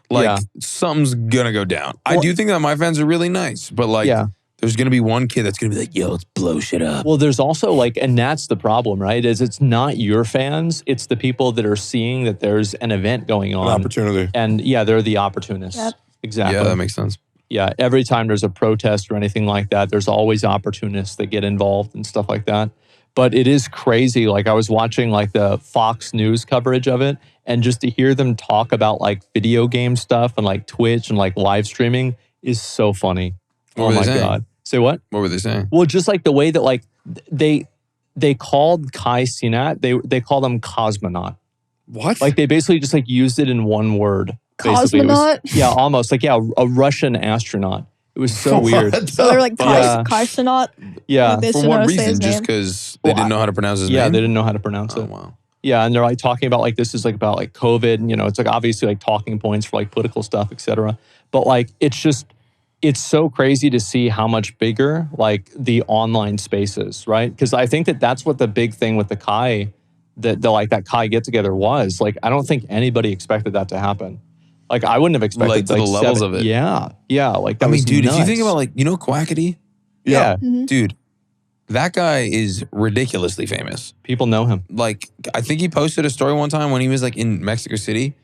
Like Yeah. something's gonna go down. I do think that my fans are really nice, but like Yeah. there's gonna be one kid that's gonna be like, yo, let's blow shit up. Well, there's also like, and that's the problem, right? Is it's not your fans, it's the people that are seeing that there's an event going on. An opportunity. And yeah, they're the opportunists. Yep. Exactly. Yeah, that makes sense. Yeah, every time there's a protest or anything like that, there's always opportunists that get involved and stuff like that. But it is crazy. Like I was watching like the Fox News coverage of it, and just to hear them talk about like video game stuff and like Twitch and like live streaming is so funny. What Oh were they my saying? God. Say what? What were they saying? Well, just like the way that like they called Kai Cenat, they called him cosmonaut. What? Like they basically just like used it in one word. Basically. It was- Cosmonaut? yeah, almost like a Russian astronaut. It was so weird. So they're like Yeah. Kaisanaut. Yeah, They For should what know to say reason? his Just name. because they Well, didn't know how to pronounce his yeah, name? they didn't know how to pronounce Oh, it. wow. Yeah, and they're like talking about like this is like about like COVID, and you know, it's like obviously like talking points for like political stuff, etc. But like it's so crazy to see how much bigger like the online space is, right? Because I think that that's what the big thing with the Kai, that Kai get together was. Like I don't think anybody expected that to happen. Like I wouldn't have expected Like, to the levels of it. Yeah, like that I mean, was dude, if you nuts. think about like, you know, Quackity? yeah, Dude, that guy is ridiculously famous. people know him. Like, I think he posted a story one time when he was like in Mexico City,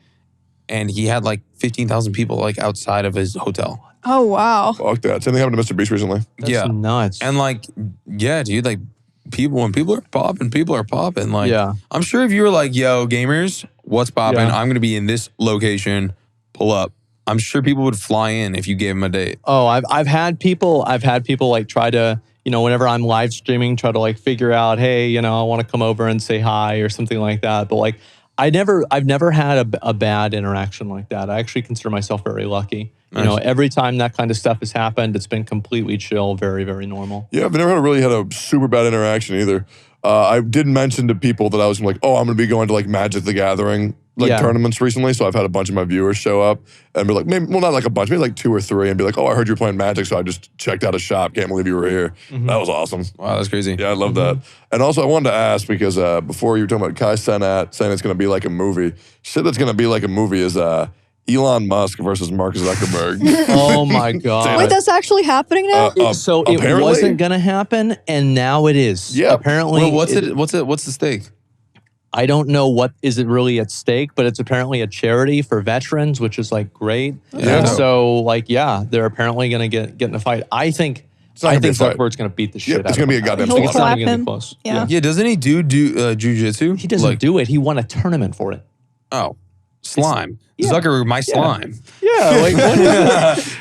and he had like 15,000 people like outside of his hotel. Oh, wow. Fuck that. Same thing happened to Mr. Beast recently. That's nuts. And like, yeah, dude, like when people are popping. Like, I'm sure if you were like, yo, gamers, what's popping? I'm going to be in this location, pull up. I'm sure people would fly in if you gave them a date. Oh, I've had people like try to, you know, whenever I'm live streaming, try to like figure out, hey, you know, I want to come over and say hi or something like that. But like, I've never had a bad interaction like that. I actually consider myself very lucky. Nice. You know, every time that kind of stuff has happened, it's been completely chill, very, very normal. Yeah, I've never really had a super bad interaction either. I did mention to people that I was like, oh, I'm going to be going to like Magic the Gathering tournaments recently. So I've had a bunch of my viewers show up and be like, maybe, well, not like a bunch, maybe like 2 or 3 and be like, oh, I heard you're playing Magic. So I just checked out a shop. Can't believe you were here. That was awesome. Wow, that's crazy. Yeah, I love that. And also I wanted to ask because before you were talking about Kai Cenat saying it's going to be like a movie. Shit that's going to be like a movie is Elon Musk versus Mark Zuckerberg. Oh my God. Wait, that's actually happening now? So it wasn't going to happen and now it is. Yeah. Apparently. Well, what's the stake? I don't know what is it really at stake, but it's apparently a charity for veterans, which is like great. Yeah. And so like, yeah, they're apparently going to get in a fight. I think Zuckerberg's going to beat the shit out of him. It's going to be a goddamn He'll It's not even going to be close. Yeah, doesn't he do jujitsu? He doesn't do it. He won a tournament for it. Oh, slime. Zuckerberg, my slime. Yeah, like what is it?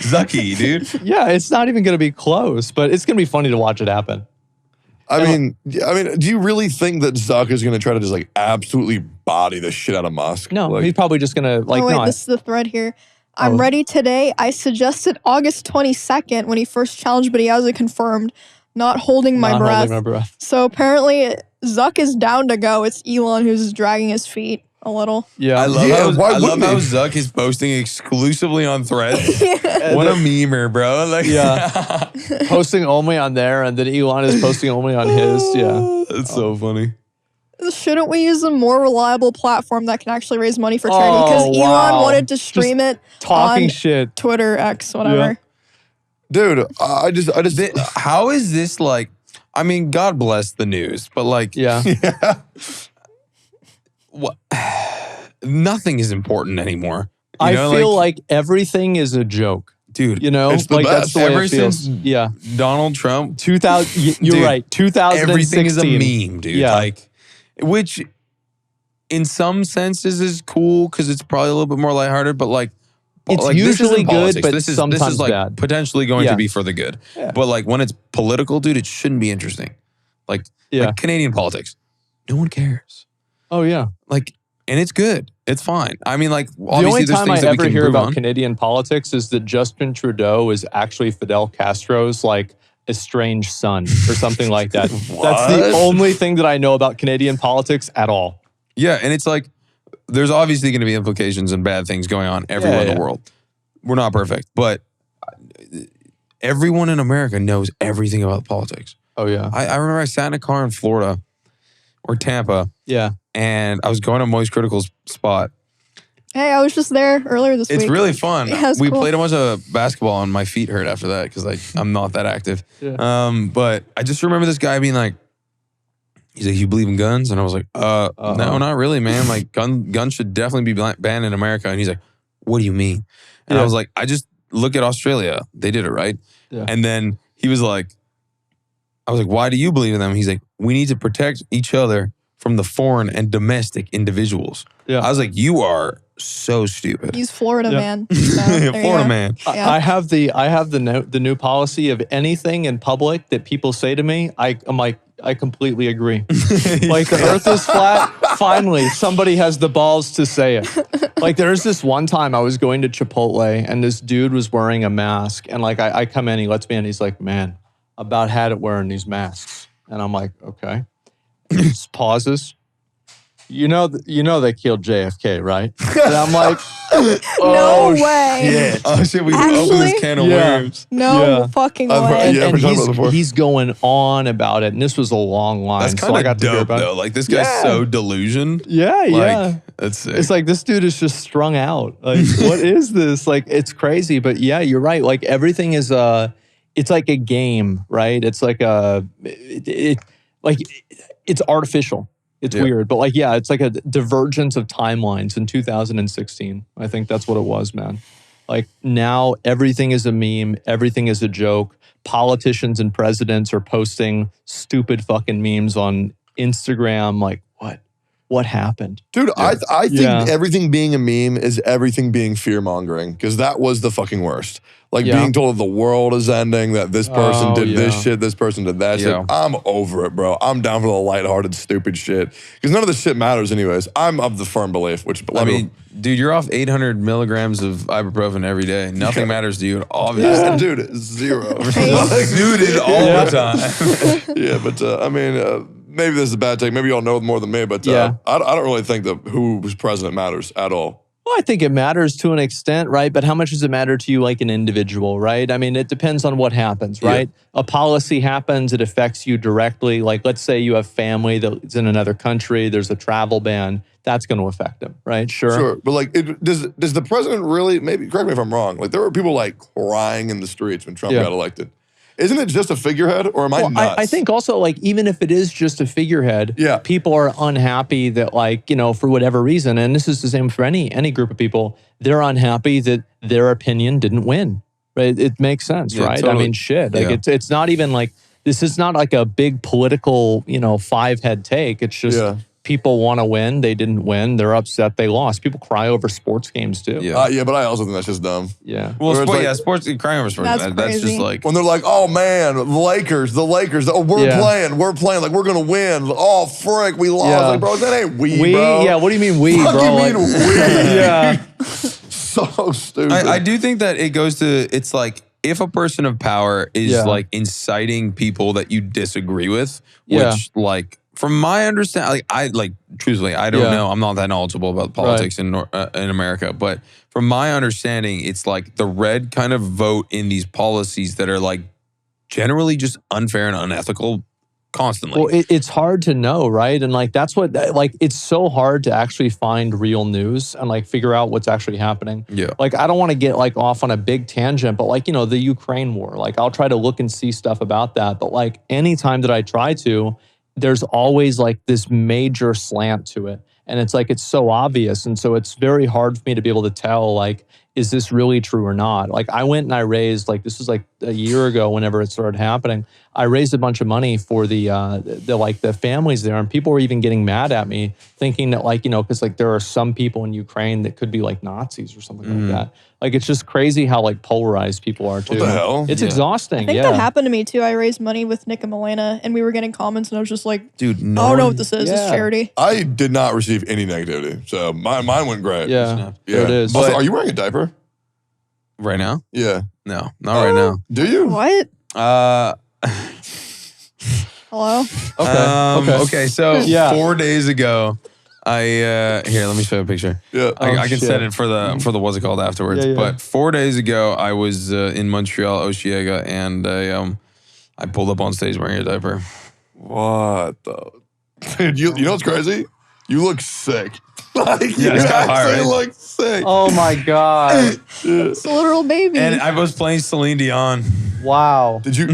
Zucky, dude. Yeah, it's not even going to be close, but it's going to be funny to watch it happen. I mean, do you really think that Zuck is going to try to just like absolutely body the shit out of Musk? No, like, he's probably just going to like. Oh, wait, this is the thread here. I'm ready today. I suggested August 22nd when he first challenged, but he hasn't confirmed. Not holding my breath. So apparently Zuck is down to go. It's Elon who's dragging his feet a little. Yeah, I love how Zuck is posting exclusively on Threads. What a memer, bro. Like, posting only on there, and then Elon is posting only on his. Yeah, it's so funny. Shouldn't we use a more reliable platform that can actually raise money for charity? Because Elon wanted to stream it talking on shit. Twitter, X, whatever. Dude, I just how is this like? I mean, God bless the news, but like, what? Nothing is important anymore. I feel like everything is a joke, dude. You know, like that's the way ever it feels. since Donald Trump. 2000. You're dude, right. 2016. Everything is a meme, dude. Yeah. Like, which in some senses is cool because it's probably a little bit more lighthearted, but like. It's like, usually good, but this is sometimes like bad. Potentially going to be for the good. Yeah. But like when it's political, dude, it shouldn't be interesting. Like Canadian politics, no one cares. Oh yeah, like, and it's good. It's fine. I mean, like the only obviously time I ever hear about Canadian politics is that Justin Trudeau is actually Fidel Castro's like estranged son or something like that. That's the only thing that I know about Canadian politics at all. Yeah, and it's like. There's obviously going to be implications and bad things going on everywhere in the world. We're not perfect, but everyone in America knows everything about politics. Oh, yeah. I remember I sat in a car in Florida or Tampa. Yeah. And I was going to Moist Critical's spot. Hey, I was just there earlier this week. It's really fun. Yeah, we cool. played a bunch of basketball and my feet hurt after that because like I'm not that active. But I just remember this guy being like, he's like, you believe in guns? And I was like, no, not really, man. Like, guns should definitely be banned in America. And he's like, what do you mean? And I was like, I just look at Australia. They did it, right? Yeah. And then he was like, I was like, why do you believe in them? He's like, we need to protect each other from the foreign and domestic individuals. Yeah. I was like, you are so stupid. He's Florida man. So, Florida man. Yeah. I have the new policy of anything in public that people say to me, I'm like, I completely agree. Like the earth is flat. Finally, somebody has the balls to say it. Like there's this one time I was going to Chipotle and this dude was wearing a mask. And like I come in, he lets me in. He's like, man, about had it wearing these masks. And I'm like, okay. He just pauses. You know they killed JFK, right? And I'm like, no way. Shit. Oh shit, we opened this can of worms. No fucking way. And he's going on about it, and this was a long line. That's kind of dope, though. Like this guy's so delusioned. Yeah. That's sick. It's like this dude is just strung out. Like, what is this? Like, it's crazy. But yeah, you're right. Like everything is it's like a game, right? It's like it's artificial. It's weird. But like, yeah, it's like a divergence of timelines in 2016. I think that's what it was, man. Like now everything is a meme. Everything is a joke. Politicians and presidents are posting stupid fucking memes on Instagram. Like, what happened? Dude, I think everything being a meme is everything being fear-mongering, because that was the fucking worst. Like being told that the world is ending, that this person did this shit, this person did that shit. I'm over it, bro. I'm down for the lighthearted, stupid shit. Because none of this shit matters anyways. I'm of the firm belief, which I mean, dude, you're off 800 milligrams of ibuprofen every day. Nothing matters to you, obviously. Yeah, dude, zero. Suited all the time. Yeah, but I mean, maybe this is a bad take. Maybe y'all know more than me, but I don't really think that who's president matters at all. Well, I think it matters to an extent, right? But how much does it matter to you like an individual, right? I mean, it depends on what happens, right? A policy happens, it affects you directly. Like, let's say you have family that's in another country, there's a travel ban, that's going to affect them, right? Sure. But like, does the president really, maybe, correct me if I'm wrong, like there were people like crying in the streets when Trump got elected. Isn't it just a figurehead, or am I nuts? I think also, like, even if it is just a figurehead, people are unhappy that, like, you know, for whatever reason, and this is the same for any group of people, they're unhappy that their opinion didn't win. Right? It makes sense, right? Totally. I mean, shit. Like, it's not even like, this is not like a big political, you know, five-head take. It's just people want to win. They didn't win. They're upset they lost. People cry over sports games too. Yeah, but I also think that's just dumb. Yeah. Well, sports, crying over sports. That's just like, when they're like, oh man, the Lakers, oh, we're playing, like we're gonna win. Oh frick, we lost. Like, bro, that ain't we, bro. Yeah, what do you mean we, bro? What do you mean we? Yeah. So stupid. I do think that it goes to, it's like, if a person of power is like inciting people that you disagree with, which like, from my understanding, truthfully, I don't know. I'm not that knowledgeable about politics in America, but from my understanding, it's like the red kind of vote in these policies that are like generally just unfair and unethical constantly. Well, it's hard to know, right? And like, that's what, like, it's so hard to actually find real news and like figure out what's actually happening. Yeah. Like, I don't want to get like off on a big tangent, but like, you know, the Ukraine war, like I'll try to look and see stuff about that. But like anytime that I try to, there's always like this major slant to it. And it's like, it's so obvious. And so it's very hard for me to be able to tell, like, is this really true or not? Like, I went and I raised, like, this was like a year ago whenever it started happening. I raised a bunch of money for the families there, and people were even getting mad at me, thinking that, like, you know, because like there are some people in Ukraine that could be like Nazis or something like that. Like, it's just crazy how like polarized people are too. What the hell? It's exhausting. I think that happened to me too. I raised money with Nick and Milena, and we were getting comments, and I was just like, dude, I don't know what this is. It's charity. I did not receive any negativity, so mine went great. Yeah, there it is. Also, are you wearing a diaper? Right now? Yeah. No, not right now. Do you? What? Hello? Okay, so 4 days ago, here, let me show you a picture. Yeah. I can send it for the what's it called afterwards. But 4 days ago, I was in Montreal, Oshiega, and I pulled up on stage wearing a diaper. What the? Dude, you know what's crazy? You look sick. Like, it's you kinda high, actually right? look sick. Oh my God. It's a literal baby. And I was playing Celine Dion. Wow. Did you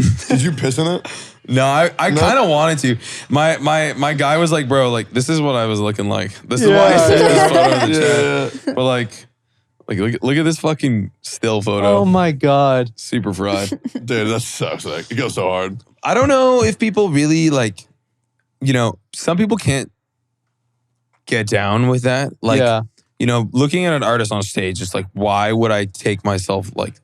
piss in it? No, I kind of wanted to. My guy was like, bro, like, this is what I was looking like. This is why I sent this photo in the chat. But like look at this fucking still photo. Oh my God. Super fried. Dude, that's so sick. It goes so hard. I don't know if people really like, you know, some people can't get down with that. Like, you know, looking at an artist on stage, it's like, why would I take myself like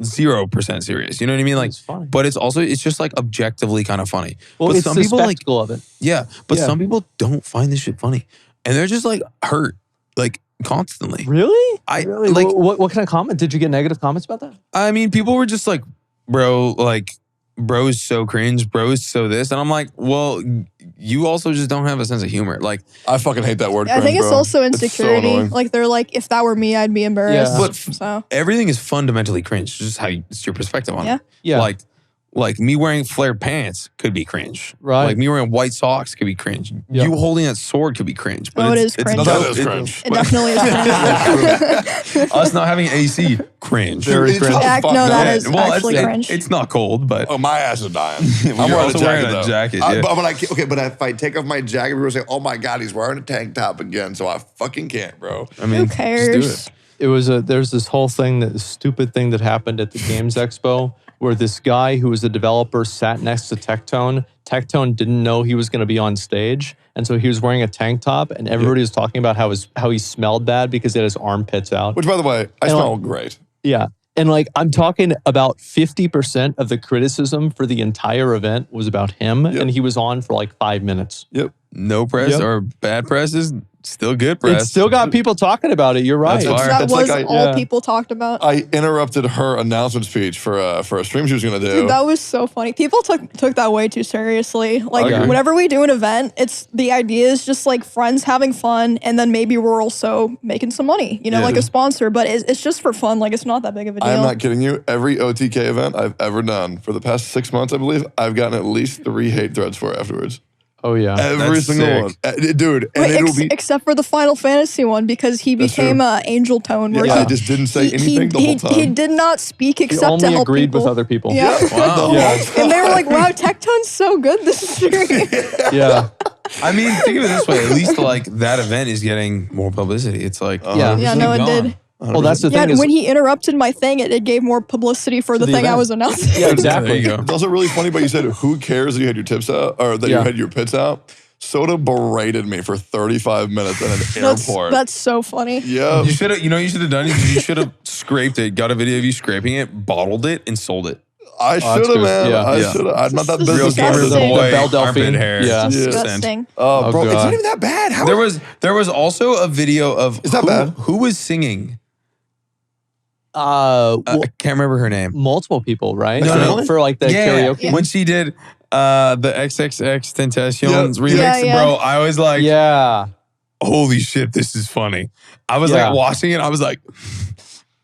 0% serious? You know what I mean? Like, but it's just like objectively kind of funny. Well, but it's some the people spectacle of it. Yeah, but some people don't find this shit funny, and they're just like hurt, like constantly. Really? Really? Like, what kind of comment? Did you get negative comments about that? I mean, people were just like, bro, like, bro is so cringe, bro is so this, and I'm like, well, you also just don't have a sense of humor. Like, I fucking hate that word. I think it's also insecurity. So like, they're like, if that were me, I'd be embarrassed. But so everything is fundamentally cringe. It's just it's your perspective on it. Yeah. Like, Like me wearing flared pants could be cringe. Right. Like me wearing white socks could be cringe. Yep. You holding that sword could be cringe. But Oh, it is cringe. No, that is cringe. It definitely is cringe. Us not having AC, cringe. Very It's cringe. not Jack, fuck no, that that. is actually cringe. It's not cold, but Oh, my ass is dying. Well, I'm you're wearing a also jacket, wearing a though. jacket, yeah. But if I take off my jacket, people say, oh my God, he's wearing a tank top again. So I fucking can't, bro. I mean, Who cares? just do it. There's this whole thing, that stupid thing that happened at the Games Expo where this guy who was a developer sat next to Tectone. Tectone didn't know he was going to be on stage. And so he was wearing a tank top and everybody was talking about how he smelled bad because he had his armpits out. Which, by the way, I And smell great. Yeah. And like, I'm talking about 50% of the criticism for the entire event was about him. Yep. And he was on for like 5 minutes. Yep. No press Yep. or bad press is still good press. It's still got people talking about it. You're right. That's fire. That It's was like all people talked about. I interrupted her announcement speech for a stream she was going to do. Dude, that was so funny. People took that way too seriously. Like Okay. whenever we do an event, the idea is just like friends having fun, and then maybe we're also making some money. You know, Yeah. like a sponsor. But it's just for fun. Like it's not that big of a deal. I am not kidding you. Every OTK event I've ever done for the past 6 months, I believe, I've gotten at least 3 hate threads for afterwards. Oh, yeah. Every That's single sick. one. Dude, and Wait, it'll be... except for the Final Fantasy one, because he That's became true. Angel Tone. Where I he, just didn't say he- anything the he, whole time. He did not speak He except to only help agreed people. with other people. Yeah. Wow. Yeah. And they were like, wow, Tectone's so good this stream. Yeah. I mean, think of it this way. At least like that event is getting more publicity. It's like, Yeah. Yeah, it's no, like it gone. did. Well, that's the Yeah, thing is, when he interrupted my thing, it gave more publicity for the the thing I event. was announcing. yeah, exactly. There you go. It's also really funny, but you said, who cares that you had your tips out or that you Yeah. had your pits out? Soda berated me for 35 minutes in an airport. That's so funny. Yeah. You should have, you know, what you should have done. You should have scraped it, got a video of you scraping it, bottled it, and sold it. I that's should have, good. man. Yeah. I Yeah. should have. I'm not that This is Real business gamer, disgusting. the boy, Belle Delphine. armpit hair. Yeah. Disgusting. Oh, bro, it's God. not even that bad. How There was also a video of Is that bad? who was singing. Well, I can't remember her name. multiple people, right? No. For like the karaoke. When she did the XXX Tentacion's Yeah. remix, Yeah, yeah. bro, I was like, Yeah. holy shit, this is funny. I was Yeah. like watching it, I was like,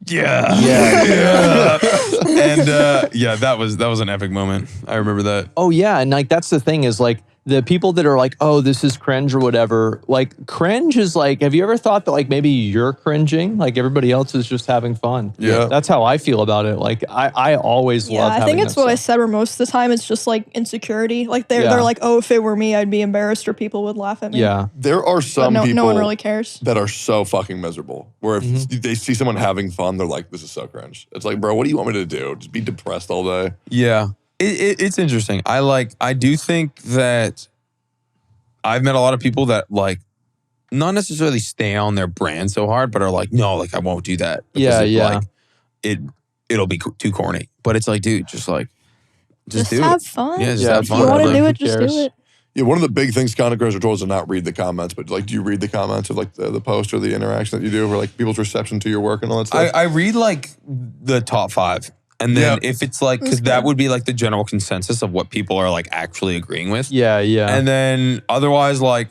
yeah. Yeah. And yeah, that was an epic moment. I remember that. Oh yeah, and like that's the thing is like the people that are like, oh, this is cringe or whatever. Like cringe is like, have you ever thought that like maybe you're cringing? Like everybody else is just having fun. Yeah. That's how I feel about it. Like I always Yeah, love I having think it's that what I stuff. said where most of the time it's just like insecurity. Like Yeah. they're like, oh, if it were me, I'd be embarrassed or people would laugh at me. Yeah. There are But some no, people no one really cares. that are so fucking miserable. Where if they see someone having fun, they're like, this is so cringe. It's like, bro, what do you want me to do? Just be depressed all day? Yeah. It's interesting. I do think that I've met a lot of people that like not necessarily stay on their brand so hard, but are like, no, like I won't do that. Yeah, yeah. Like, it'll be too corny. But it's like, dude, just Just do have it. fun. Yeah, just Yeah, have If fun. you want to Like, do who it, just cares? do it. Yeah, one of the big things content creators are told is to not read the comments, but like, do you read the comments of like the post or the interaction that you do for like people's reception to your work and all that stuff? I read like the top 5. And then Yeah. if it's like, because that would be like the general consensus of what people are like actually agreeing with. Yeah, yeah. And then otherwise, like,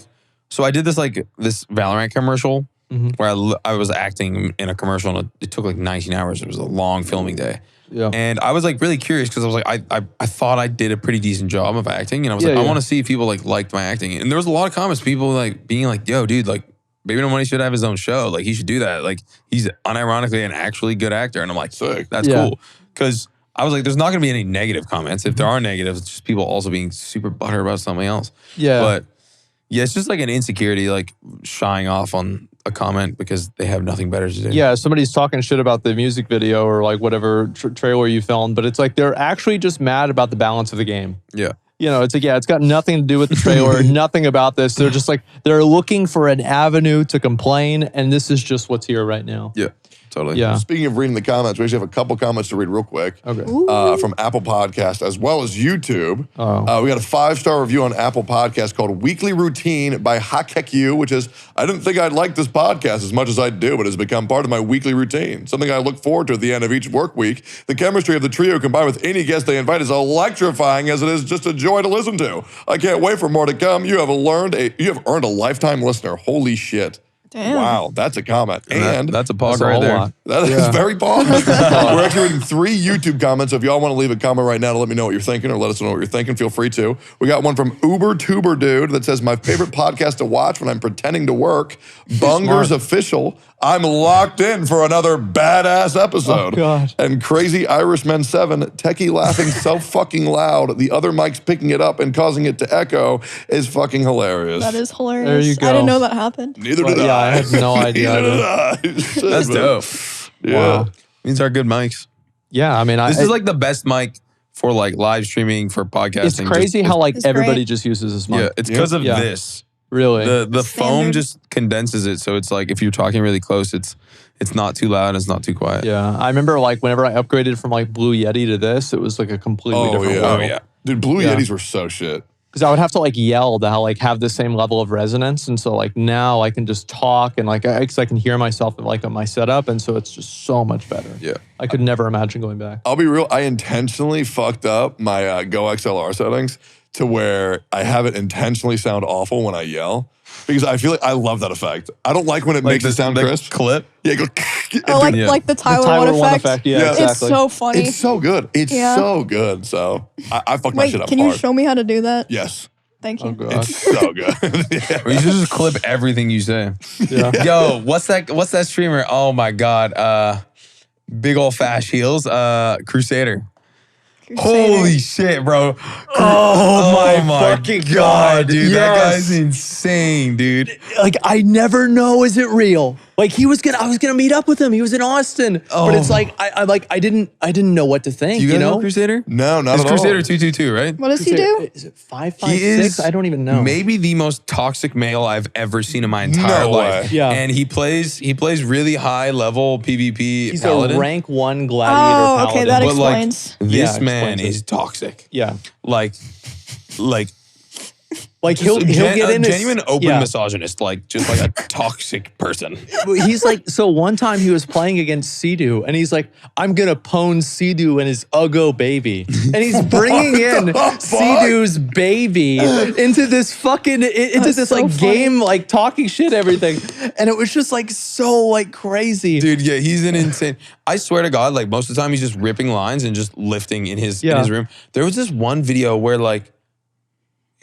so I did this Valorant commercial where I was acting in a commercial and it took like 19 hours. It was a long filming day. yeah. And I was like really curious because I was like, I thought I did a pretty decent job of acting. And I was like, Yeah, I yeah. want to see if people like liked my acting. And there was a lot of comments, people like being like, yo, dude, like, Baby No Money should have his own show. Like, he should do that. Like, he's unironically an actually good actor. And I'm like, Sick. that's Yeah. cool. Because I was like, there's not going to be any negative comments. If there are negatives, it's just people also being super butthurt about something else. Yeah. But yeah, it's just like an insecurity, like shying off on a comment because they have nothing better to do. Yeah, somebody's talking shit about the music video or like whatever trailer you filmed, but it's like they're actually just mad about the balance of the game. Yeah. You know, it's like, yeah, it's got nothing to do with the trailer, nothing about this. They're just like, they're looking for an avenue to complain, and this is just what's here right now. Yeah. Totally. Yeah. Speaking of reading the comments, we actually have a couple comments to read real quick. Okay. From Apple Podcast as well as YouTube. Oh. We got a 5-star review on Apple Podcast called Weekly Routine by Hakekyu, which is, I didn't think I'd like this podcast as much as I do, but it's become part of my weekly routine. Something I look forward to at the end of each work week. The chemistry of the trio combined with any guest they invite is electrifying as it is just a joy to listen to. I can't wait for more to come. You have earned a lifetime listener. Holy shit. Damn. Wow, that's a comment. And that's a pog That's a right whole there. lot. that is very pog. We're actually reading 3 YouTube comments. So if y'all want to leave a comment right now to let me know what you're thinking or let us know what you're thinking, feel free to. We got one from Uber Tuber Dude that says, my favorite podcast to watch when I'm pretending to work, Bunger's Official. I'm locked in for another badass episode. Oh, God. And Crazy Irishman 7, Techie laughing so fucking loud, the other mic's picking it up and causing it to echo is fucking hilarious. That is hilarious. There you go. I didn't know that happened. Neither Well, did yeah, I. I had no idea Neither either. did I. Shit, That's man. dope. Yeah. Wow. These are good mics. Yeah, I mean, This is like the best mic for like live streaming for podcasting. it's crazy how like It's everybody great. just uses this mic. Yeah, it's because of Yeah. this. Really. The foam Standard. just condenses it, so it's like if you're talking really close, it's not too loud, it's not too quiet. Yeah, I remember like whenever I upgraded from like Blue Yeti to this, it was like a completely different yeah. level. Oh yeah. Dude, Blue Yeah. Yetis were so shit. Because I would have to like yell to like have the same level of resonance, and so like now I can just talk and like I can hear myself like on my setup, and so it's just so much better. Yeah. I could never imagine going back. I'll be real, I intentionally fucked up my Go XLR settings to where I have it intentionally sound awful when I yell. Because I feel like I love that effect. I don't like when it makes it sound crisp. Clip. Yeah, go. Oh, like Yeah. like the Tyler, Tyler One One effect. effect, yeah, Yeah. It's exactly. so funny. It's so good. It's Yeah. so good. So I fucked my Wait, shit up can you hard. show me how to do that? Yes. Thank you. Oh god. It's so good. Yeah. Or you should just clip everything you say. Yeah. Yo, what's that streamer? Oh my god. Big old Fash Heels, Crusader. Holy shit, bro. Oh my fucking God, dude. yes. That guy's insane, dude. Like I never know, is it real? Like I was gonna meet up with him. He was in Austin, but it's like I didn't know what to think. You You, guys know know, Crusader? No, not It's at all. Crusader 222, right? What does he do? Is it 5 He is 6? I don't even know. maybe the most toxic male I've ever seen in my entire No life. way. Yeah. And he plays really high level PvP He's paladin. a rank 1 gladiator. Oh, okay, paladin. that But like explains. this Yeah, man explains it. is toxic. Yeah, Like like he'll get in a his genuine open yeah. misogynist, like just like a toxic person. He's like, so one time he was playing against Sea-Doo, and he's like, I'm gonna pwn Sea-Doo and his Uggo baby. And he's bringing in Sea-Doo's baby into this fucking, into That's this so like funny. game, like talking shit, everything. And it was just like so like crazy. Dude, yeah, he's an insane. I swear to God, like most of the time he's just ripping lines and just lifting in his room. There was this one video where like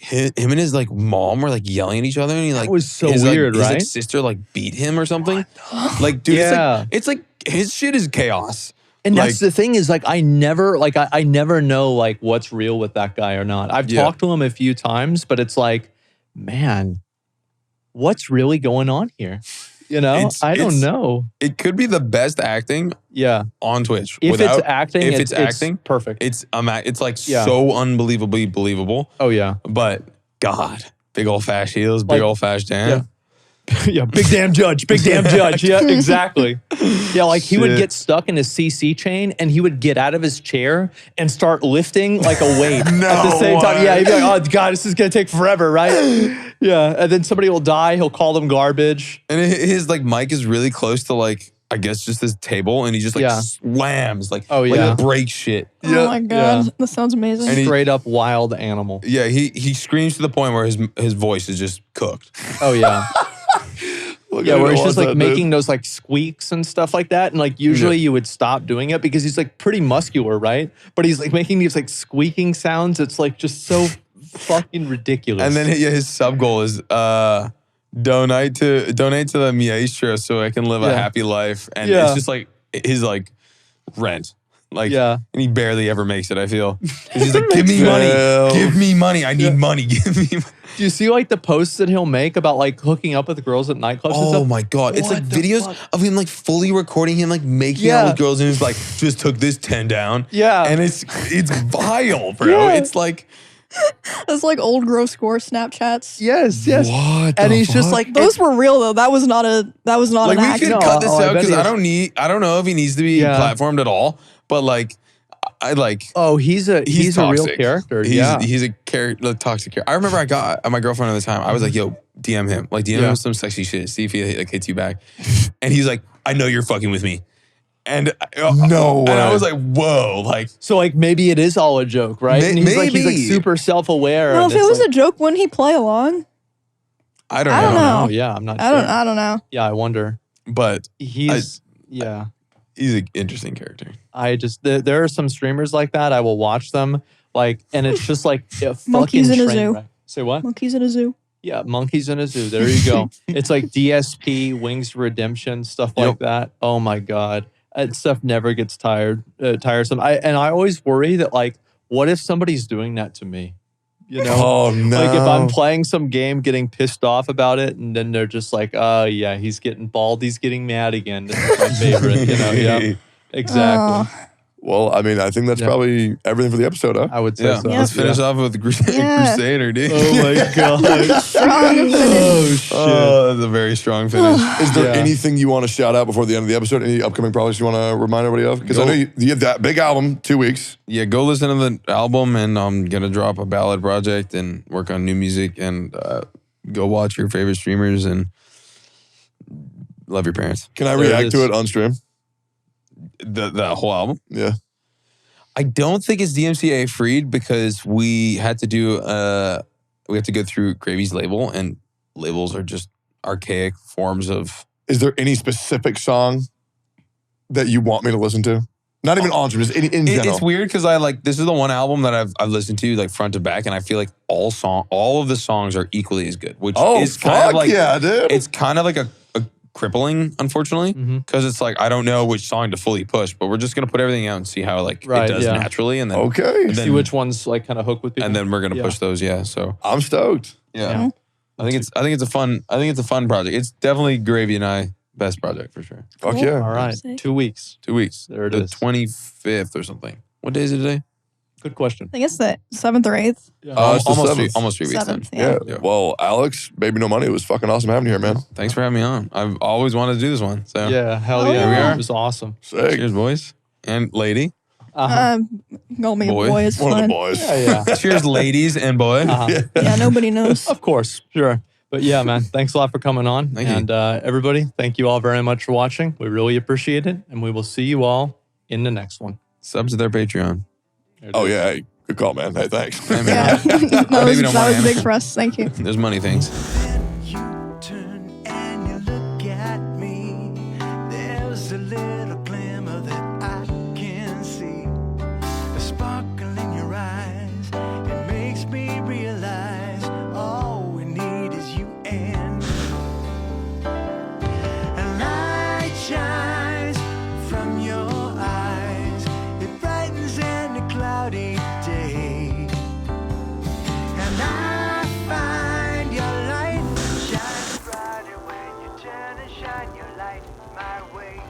him and his like mom were like yelling at each other, and he like was so his, weird, his, like, right? sister like beat him or something. Like, dude, Yeah. it's like his shit is chaos. And like, that's the thing is like I never know like what's real with that guy or not. I've Yeah. talked to him a few times, but it's like, man, what's really going on here? You know, I don't know. It could be the best acting Yeah. on Twitch. If without, it's acting, if it's acting, perfect. it's like Yeah. so unbelievably believable. Oh yeah. But God, big old Fash Heels, big Like, old Fash Dan. Yeah, big damn judge, big damn judge. Yeah, exactly. Yeah, like he would Shit. get stuck in his CC chain and he would get out of his chair and start lifting like a weight at the same time. way. Yeah, he'd be like, oh God, this is gonna take forever, right? Yeah, and then somebody will die, he'll call them garbage. And his like mic is really close to like, I guess just his table, and he just like Yeah. slams like, Oh, yeah. like breaks shit. Oh my God, Yeah. that sounds amazing. And he- Straight up wild animal. Yeah, he screams to the point where his voice is just cooked. Oh yeah. Look, Yeah, I where he's watch just like that, making dude. those like squeaks and stuff like that. And like usually you would stop doing it because he's like pretty muscular, right? But he's like making these like squeaking sounds. It's like just so fucking ridiculous. And then his sub goal is donate to the maestro so I can live a Yeah. happy life. And Yeah. it's just like his like rent. Like, Yeah. and he barely ever makes it, I feel. 'Cause he's like, give me money. Damn. Give me money. I need money. Give me money. do you see like the posts that he'll make about like hooking up with girls at nightclubs and Oh stuff? my God. It's like What the videos fuck? of him like fully recording him like making Yeah. out with girls, and he's like, just took this 10 down. Yeah. And it's vile, bro. Yeah. It's like, That's like old gross score Snapchats. Yes, yes. What And the he's just fuck? like Those were real though. That was not like an we act. could No, cut this oh, I out bet because he I don't know if he needs to be Yeah. platformed at all, but like, I like, oh, he's a real toxic. character. He's a character, toxic character. I remember I got my girlfriend at the time. I was like, "Yo, DM him. Like, DM Yeah. him some sexy shit. See if he like hits you back." And he's like, "I know you're fucking with me." And No And I way. was like, "Whoa!" Like, so like maybe it is all a joke, right? And he's like maybe. super self-aware. No, and if it it's was like, a joke, wouldn't he play along? I don't I don't know. know. Yeah, I'm not I sure. I don't know. Yeah, I wonder. But He's he's an interesting character. I just there are some streamers like that. I will watch them and it's just like a Monkeys fucking in a train zoo. wreck. Say what? Monkeys in a zoo. Yeah, monkeys in a zoo. There you go. It's like DSP, Wings Redemption, stuff like that. Oh my god, that stuff never gets tiresome. I always worry that what if somebody's doing that to me? You know, Oh no! like if I'm playing some game, getting pissed off about it, and then they're just like, "Oh yeah, he's getting bald. He's getting mad again." This is my favorite. You know, yeah, exactly. Well, I mean, I think that's probably everything for the episode, huh? I would say so. Let's finish off with Crusader, dude. Oh my god! Strong finish. Oh shit! Oh, that's a very strong finish. Is there anything you want to shout out before the end of the episode? Any upcoming projects you want to remind everybody of? Because I know you have that big album, 2 weeks. Yeah, go listen to the album, and I'm gonna drop a ballad project and work on new music, and go watch your favorite streamers and love your parents. Can I react to it on stream? The whole album? Yeah. I don't think it's DMCA freed because we had to go through Gravy's label, and labels are just archaic forms of. Is there any specific song that you want me to listen to? Not even on stream, just in general. It's weird because this is the one album that I've listened to front to back, and I feel like all of the songs are equally as good, which is kind of yeah, dude. It's kind of like a crippling, unfortunately, because it's I don't know which song to fully push, but we're just gonna put everything out and see how it does naturally, and then see which ones kind of hook with people, and then we're gonna push those. Yeah, so I'm stoked. Yeah, I think it's a fun project. It's definitely Gravy and I best project for sure. Fuck yeah! All right, 2 weeks. 2 weeks. There it the is. 25th or something. What day is it today? Good question. I think it's the 7th or 8th. Yeah. It's the almost 7th. 3 weeks 7th, then. Yeah. Well, Alex, Baby No Money, it was fucking awesome having you here, man. Thanks for having me on. I've always wanted to do this one. So Yeah, hell Oh, yeah, yeah. It was awesome. Sick. cheers, boys and lady. Call me Boy. a boy. It's One of the fine. boys. Yeah. Cheers, ladies and boy. Yeah, nobody knows. Of course, sure. But yeah, man, thanks a lot for coming on. Thank you. And everybody, thank you all very much for watching. We really appreciate it. And we will see you all in the next one. Sub to their Patreon. Oh, yeah. Hey, good call, man. Hey, thanks. Hey, man. Yeah, that Maybe was don't want big Anna. for us. Thank you. There's money things. You turn and you look at me. There's a little glimmer that I can see. The sparkle in your eyes. It makes me realize all we need is you and me. A light shines from your eyes. It brightens any cloudy day. And I find your light shines brighter when you turn and shine your light my way.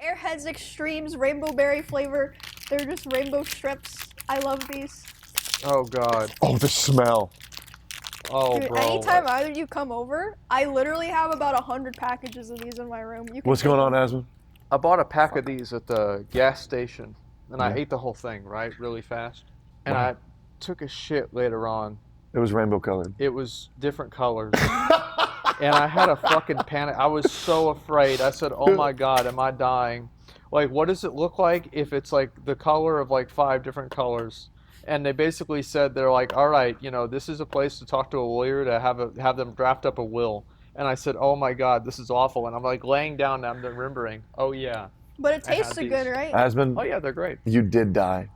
Airheads Extremes Rainbow Berry flavor. They're just rainbow strips. I love these. Oh god. Oh, the smell. Oh Dude, bro. anytime either of you come over, I literally have about 100 packages of these in my room. You can What's take going on, them. Asmund? I bought a pack of these at the gas station, and I ate the whole thing, right, really fast. And I took a shit later on. It was rainbow colored. It was different colors. And I had a fucking panic. I was so afraid. I said, oh my god, am I dying? What does it look like if it's the color of 5 different colors? And they basically said, they're all right, this is a place to talk to a lawyer to have them draft up a will. And I said, oh my god, this is awful. And I'm laying down and I'm remembering, oh yeah. But it I had tasted these. good, right? Asmund, Oh yeah, they're great. you did die.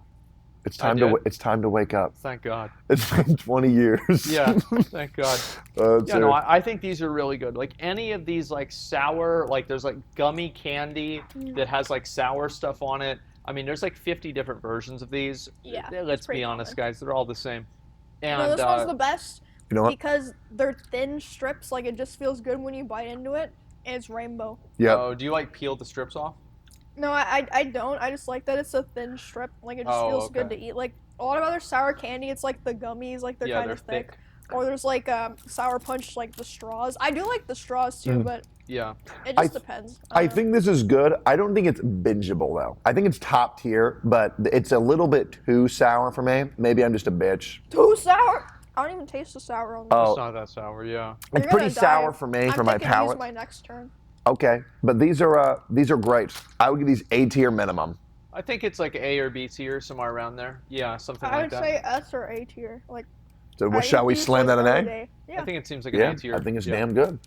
It's time did? it's time to wake up. Thank God. It's been 20 years. Yeah, thank God. Yeah, no, I think these are really good. Any of these sour, there's gummy candy that has sour stuff on it. I mean, there's 50 different versions of these. Yeah, Let's it's pretty be honest, common. guys, they're all the same. And No, this one's the best You know what? because they're thin strips. It just feels good when you bite into it. And it's rainbow. Yeah. oh, do you peel the strips off? No, I don't. I just like that it's a thin strip. It just feels good to okay. eat. A lot of other sour candy, it's the gummies, they're Yeah, kind they're of thick. thick. Or there's sour punch, the straws. I do like the straws too, but Yeah. it just depends. I think this is good. I don't think it's bingeable though. I think it's top tier, but it's a little bit too sour for me. Maybe I'm just a bitch. Too sour. I don't even taste the sour on this. Oh. It's not that sour, yeah. It's You're pretty gonna sour die. for me, I'm for my thinking to use palate. my next turn. Okay, but these are great. I would give these A tier minimum. I think it's A or B tier, somewhere around there. Yeah, something I like would that. say S or A tier. So Alright, shall we you slam choose that an another A? day. Yeah. I think it seems like an Yeah, A tier. I think it's Yeah. damn good.